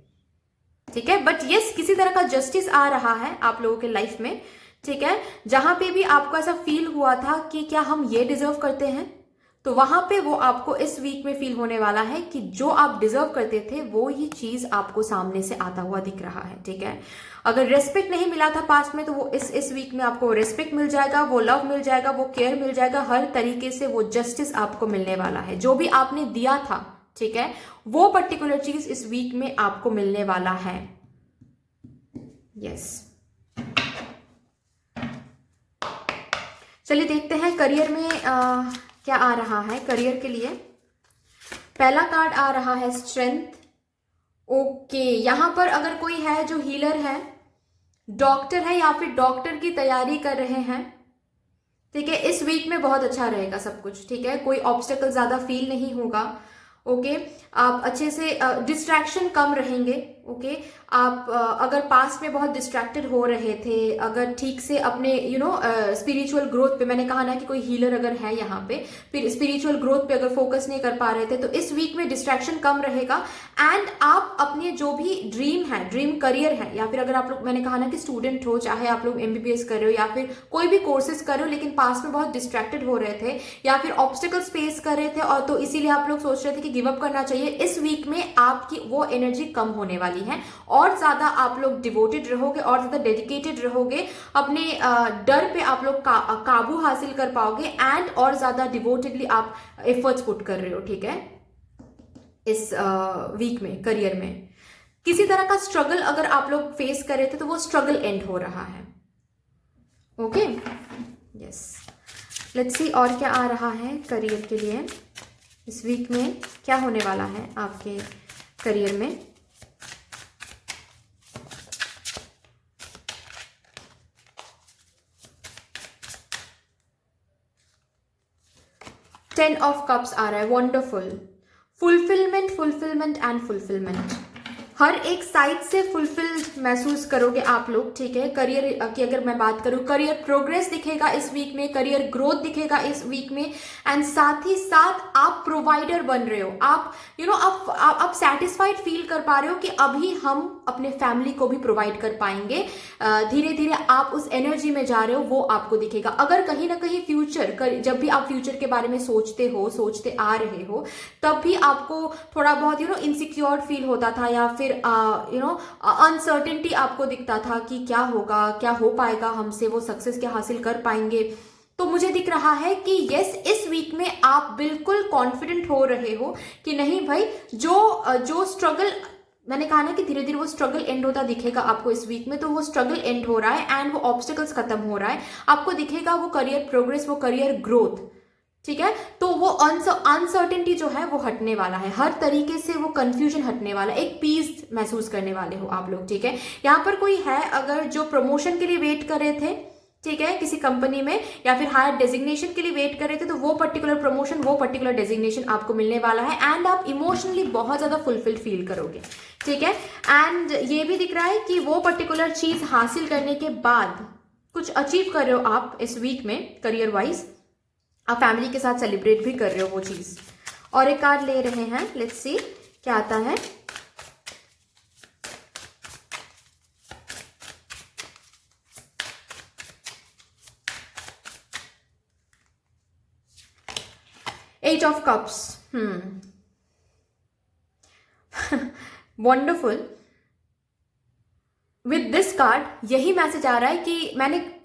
ठीक है, बट यस, किसी तरह का जस्टिस आ रहा है आप लोगों के लाइफ में। ठीक है, जहां पे भी आपको ऐसा फील हुआ था कि क्या हम ये डिजर्व करते हैं, तो वहां पे वो आपको इस वीक में फील होने वाला है कि जो आप डिजर्व करते थे वो ही चीज आपको सामने से आता हुआ दिख रहा है। ठीक है, अगर रेस्पेक्ट नहीं मिला था पास्ट में तो वो इस वीक में आपको रेस्पेक्ट मिल जाएगा, वो लव मिल जाएगा, वो केयर मिल जाएगा, हर तरीके से वो जस्टिस आपको मिलने वाला है। जो भी आपने दिया था, ठीक है, वो पर्टिकुलर चीज इस वीक में आपको मिलने वाला है। यस, चलिए देखते हैं करियर में क्या आ रहा है। करियर के लिए पहला कार्ड आ रहा है स्ट्रेंथ। ओके, यहां पर अगर कोई है जो हीलर है, डॉक्टर है या फिर डॉक्टर की तैयारी कर रहे हैं, ठीक है, इस वीक में बहुत अच्छा रहेगा सब कुछ। ठीक है, कोई ऑब्स्टेकल ज्यादा फील नहीं होगा। ओके, आप अच्छे से डिस्ट्रैक्शन कम रहेंगे। ओके, आप अगर पास्ट में बहुत डिस्ट्रैक्टेड हो रहे थे, अगर ठीक से अपने स्पिरिचुअल ग्रोथ पे, मैंने कहा ना कि कोई हीलर अगर है यहाँ पे, फिर स्पिरिचुअल ग्रोथ पे अगर फोकस नहीं कर पा रहे थे, तो इस वीक में डिस्ट्रैक्शन कम रहेगा। एंड आप अपने जो भी ड्रीम है, ड्रीम करियर है, या फिर अगर आप लोग, मैंने कहा ना कि स्टूडेंट हो, चाहे आप लोग MBBS कर रहे हो या फिर कोई भी कोर्सेज कर रहे हो, लेकिन पास्ट में बहुत डिस्ट्रैक्टेड हो रहे थे या फिर ऑब्स्टिकल्स फेस कर रहे थे, और तो इसीलिए आप लोग सोच रहे थे कि गिव अप करना चाहिए, इस वीक में आपकी वो एनर्जी कम होने वाली है और ज्यादा आप लोग डिवोटेड रहोगे और ज्यादा डेडिकेटेड रहोगे। अपने डर पे आप लोग काबू हासिल कर पाओगे एंड और ज्यादा डिवोटेडली आप एफर्ट्स पुट कर रहे हो। ठीक है, इस वीक में करियर में किसी तरह का स्ट्रगल अगर आप लोग फेस कर रहे थे तो वो स्ट्रगल एंड हो रहा है। ओके, यस, लेट्स सी और क्या आ रहा है करियर के लिए। इस वीक में क्या होने वाला है आपके करियर में। टेन ऑफ कप्स आ रहा है, wonderful, fulfilment, fulfilment and fulfilment. हर एक साइड से फुलफिल्ड महसूस करोगे आप लोग। ठीक है, करियर की अगर मैं बात करूं, करियर प्रोग्रेस दिखेगा इस वीक में, करियर ग्रोथ दिखेगा इस वीक में, एंड साथ ही साथ आप प्रोवाइडर बन रहे हो। आप आप सेटिस्फाइड फील कर पा रहे हो कि अभी हम अपने फैमिली को भी प्रोवाइड कर पाएंगे। धीरे धीरे आप उस एनर्जी में जा रहे हो, वो आपको दिखेगा। अगर कहीं ना कहीं फ्यूचर, जब भी आप फ्यूचर के बारे में सोचते आ रहे हो, तब भी आपको थोड़ा बहुत इनसिक्योर फील होता था, या फिर अनसर्टेनिटी आपको दिखता था कि क्या होगा, क्या हो पाएगा हमसे, वो सक्सेस क्या हासिल कर पाएंगे। तो मुझे दिख रहा है कि यस, इस वीक में आप बिल्कुल कॉन्फिडेंट हो रहे हो कि नहीं भाई, जो स्ट्रगल, मैंने कहा ना कि धीरे धीरे वो स्ट्रगल एंड होता दिखेगा आपको इस वीक में, तो वो स्ट्रगल एंड हो रहा है एंड वो ऑब्स्टिकल्स खत्म हो रहा है, आपको दिखेगा वो करियर प्रोग्रेस, वो करियर ग्रोथ। ठीक है, तो वो अनसर्टेनिटी जो है वो हटने वाला है, हर तरीके से वो कंफ्यूजन हटने वाला है, एक पीस महसूस करने वाले हो आप लोग। ठीक है, यहाँ पर कोई है अगर जो प्रमोशन के लिए वेट कर रहे थे, ठीक है, किसी कंपनी में, या फिर हायर डेजिग्नेशन के लिए वेट कर रहे थे, तो वो पर्टिकुलर प्रमोशन, वो पर्टिकुलर डेजिग्नेशन आपको मिलने वाला है एंड आप इमोशनली बहुत ज्यादा फुलफिल्ड फील करोगे। ठीक है, एंड ये भी दिख रहा है कि वो पर्टिकुलर चीज हासिल करने के बाद कुछ अचीव कर रहे हो आप इस वीक में करियर वाइज, आप फैमिली के साथ सेलिब्रेट भी कर रहे हो वो चीज। और एक कार्ड ले रहे हैं, लेट्स सी क्या आता है। Eight of cups, wonderful. With this card यही मैसेज आ रहा है कि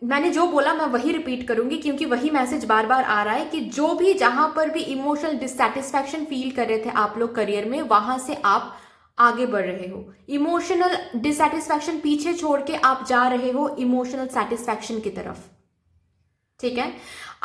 मैंने जो बोला मैं वही रिपीट करूंगी, क्योंकि वही मैसेज बार बार आ रहा है कि जो भी, जहां पर भी इमोशनल डिससेटिस्फैक्शन फील कर रहे थे आप लोग करियर में, वहां से आप आगे बढ़ रहे हो। इमोशनल डिससेटिस्फैक्शन पीछे छोड़ के आप जा रहे हो इमोशनल सेटिस्फैक्शन की तरफ। ठीक है,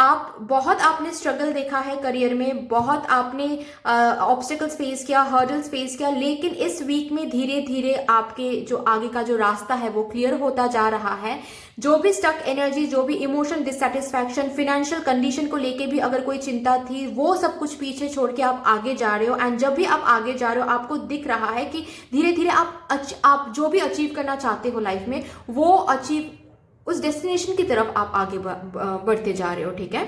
आप बहुत आपने स्ट्रगल देखा है करियर में, बहुत आपने ऑब्स्टिकल्स फेस किया, हर्डल्स फेस किया, लेकिन इस वीक में धीरे धीरे आपके जो आगे का जो रास्ता है वो क्लियर होता जा रहा है। जो भी स्टक एनर्जी, जो भी इमोशन डिससेटिस्फैक्शन, फाइनेंशियल कंडीशन को लेके भी अगर कोई चिंता थी, वो सब कुछ पीछे छोड़ के आप आगे जा रहे हो। एंड जब भी आप आगे जा रहे हो आपको दिख रहा है कि धीरे धीरे आप जो भी अचीव करना चाहते हो लाइफ में, वो अचीव, उस डेस्टिनेशन की तरफ आप आगे बढ़ते जा रहे हो। ठीक है,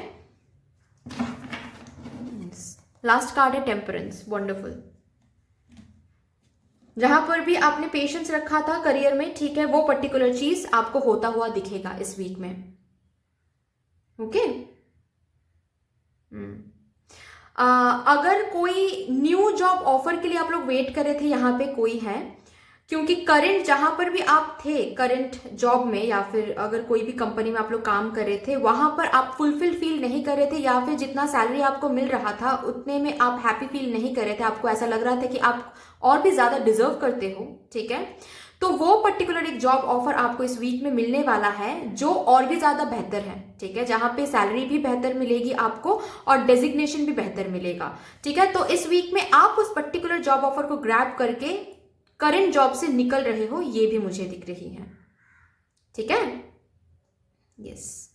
लास्ट कार्ड है टेम्परेंस, वंडरफुल। जहां पर भी आपने पेशेंस रखा था करियर में, ठीक है, वो पर्टिकुलर चीज आपको होता हुआ दिखेगा इस वीक में। ओके, अगर कोई न्यू जॉब ऑफर के लिए आप लोग वेट कर रहे थे, यहां पे कोई है, क्योंकि करंट जहां पर भी आप थे करंट जॉब में, या फिर अगर कोई भी कंपनी में आप लोग काम कर रहे थे, वहां पर आप फुलफिल फील नहीं कर रहे थे, या फिर जितना सैलरी आपको मिल रहा था उतने में आप हैप्पी फील नहीं कर रहे थे, आपको ऐसा लग रहा था कि आप और भी ज्यादा डिजर्व करते हो। ठीक है, तो वो पर्टिकुलर एक जॉब ऑफर आपको इस वीक में मिलने वाला है जो और भी ज्यादा बेहतर है। ठीक है, जहां पे सैलरी भी बेहतर मिलेगी आपको और डेजिग्नेशन भी बेहतर मिलेगा। ठीक है, तो इस वीक में आप उस पर्टिकुलर जॉब ऑफर को ग्रैब करके करंट जॉब से निकल रहे हो, ये भी मुझे दिख रही है। ठीक है, यस।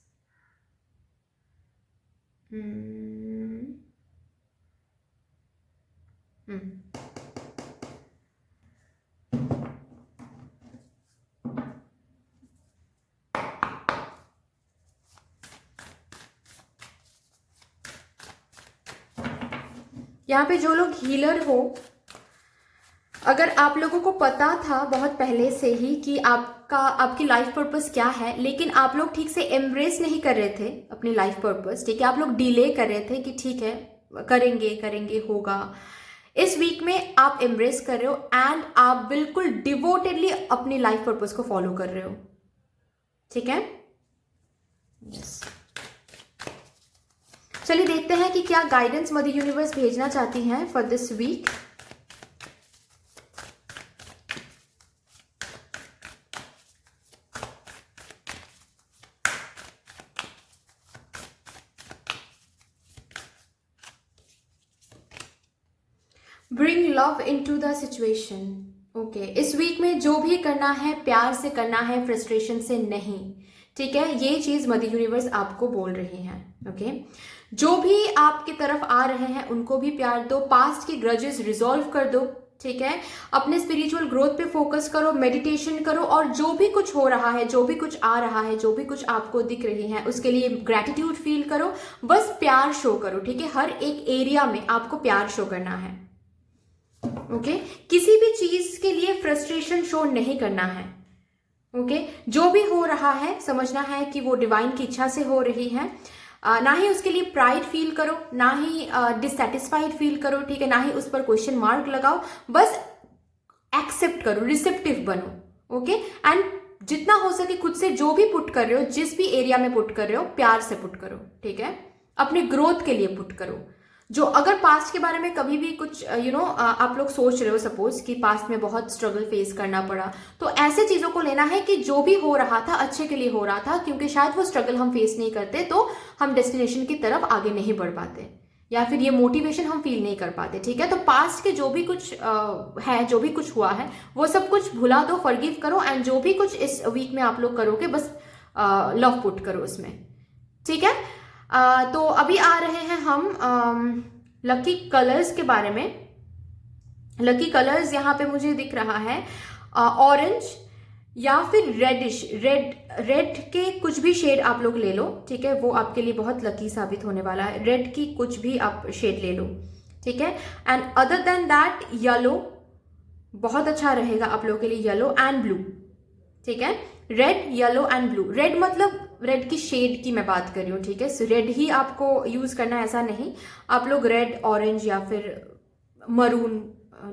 यहाँ पे जो लोग हीलर हो, अगर आप लोगों को पता था बहुत पहले से ही कि आपकी लाइफ पर्पस क्या है, लेकिन आप लोग ठीक से एम्ब्रेस नहीं कर रहे थे अपनी लाइफ पर्पस, ठीक है, आप लोग डिले कर रहे थे कि ठीक है करेंगे करेंगे होगा, इस वीक में आप एम्ब्रेस कर रहे हो एंड आप बिल्कुल डिवोटेडली अपनी लाइफ पर्पस को फॉलो कर रहे हो। ठीक है, यस। चलिए देखते हैं कि क्या गाइडेंस मदर यूनिवर्स भेजना चाहती हैं for this week. Bring love into the situation. Okay, इस वीक में जो भी करना है प्यार से करना है, फ्रस्ट्रेशन से नहीं। ठीक है, ये चीज मदर यूनिवर्स आपको बोल रही है। ओके, जो भी आपकी तरफ आ रहे हैं उनको भी प्यार दो, पास्ट के ग्रजेस रिजॉल्व कर दो। ठीक है, अपने स्पिरिचुअल ग्रोथ पे फोकस करो, मेडिटेशन करो, और जो भी कुछ हो रहा है, जो भी कुछ आ रहा है, जो भी कुछ आपको दिख रही है, उसके लिए ग्रेटिट्यूड फील करो, बस प्यार शो करो। ठीक है, हर एक एरिया में आपको प्यार शो करना है। ओके, किसी भी चीज के लिए फ्रस्ट्रेशन शो नहीं करना है। ओके, जो भी हो रहा है समझना है कि वो डिवाइन की इच्छा से हो रही है, ना ही उसके लिए प्राइड फील करो, ना ही डिससेटिस्फाइड फील करो। ठीक है, ना ही उस पर क्वेश्चन मार्क लगाओ, बस एक्सेप्ट करो, रिसेप्टिव बनो। ओके, एंड जितना हो सके खुद से जो भी पुट कर रहे हो, जिस भी एरिया में पुट कर रहे हो, प्यार से पुट करो। ठीक है, अपने ग्रोथ के लिए पुट करो। जो अगर पास्ट के बारे में कभी भी कुछ आप लोग सोच रहे हो, सपोज कि पास्ट में बहुत स्ट्रगल फेस करना पड़ा, तो ऐसे चीजों को लेना है कि जो भी हो रहा था अच्छे के लिए हो रहा था, क्योंकि शायद वो स्ट्रगल हम फेस नहीं करते तो हम डेस्टिनेशन की तरफ आगे नहीं बढ़ पाते, या फिर ये मोटिवेशन हम फील नहीं कर पाते। ठीक है, तो पास्ट के जो भी कुछ है, जो भी कुछ हुआ है, वो सब कुछ भुला दो, फॉरगिव करो, एंड जो भी कुछ इस वीक में आप लोग करोगे बस लव पुट करो उसमें। ठीक है, तो अभी आ रहे हैं हम लकी कलर्स के बारे में। लकी कलर्स यहाँ पे मुझे दिख रहा है ऑरेंज या फिर रेडिश, रेड के कुछ भी शेड आप लोग ले लो। ठीक है, वो आपके लिए बहुत लकी साबित होने वाला है। रेड की कुछ भी आप शेड ले लो। ठीक है, and other than that yellow बहुत अच्छा रहेगा आप लोगों के लिए, येलो एंड ब्लू। ठीक है, red, yellow and blue. Red मतलब रेड की शेड की मैं बात कर रही हूँ। ठीक है, रेड ही आपको यूज करना ऐसा नहीं, आप लोग रेड, ऑरेंज या फिर मरून,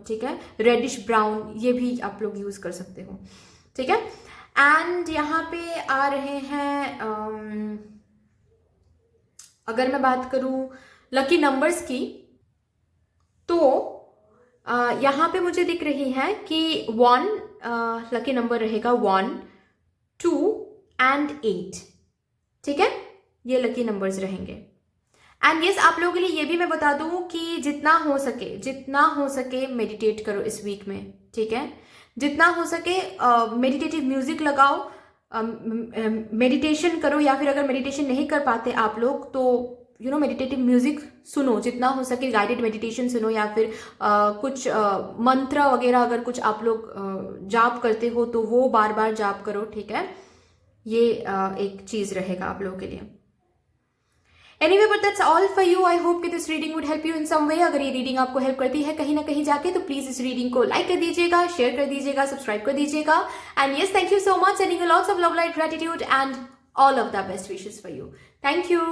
ठीक है, रेडिश ब्राउन, ये भी आप लोग यूज कर सकते हो। ठीक है, एंड यहाँ पे आ रहे हैं अगर मैं बात करूं लकी नंबर्स की, तो यहाँ पे मुझे दिख रही है कि 1 लकी नंबर रहेगा, 1, 2 एंड 8। ठीक है, ये लकी नंबर्स रहेंगे। एंड यस, आप लोगों के लिए ये भी मैं बता दूं कि जितना हो सके मेडिटेट करो इस वीक में, ठीक है? जितना हो सके मेडिटेटिव म्यूजिक लगाओ, मेडिटेशन करो, या फिर अगर मेडिटेशन नहीं कर पाते आप लोग तो मेडिटेटिव म्यूजिक सुनो, जितना हो सके गाइडेड मेडिटेशन सुनो, या फिर कुछ मंत्र वगैरह अगर कुछ आप लोग जाप करते हो तो वो बार बार जाप करो, ठीक है? ये एक चीज रहेगा आप लोगों के लिए। Anyway, but that's all for you. I hope कि this reading would help you in some way. अगर ये रीडिंग आपको हेल्प करती है कहीं ना कहीं जाके तो प्लीज इस रीडिंग को लाइक कर दीजिएगा, शेयर कर दीजिएगा, सब्सक्राइब कर दीजिएगा। And yes, thank you so much, sending you lots of love, light, gratitude and all of the best wishes for you. Thank you.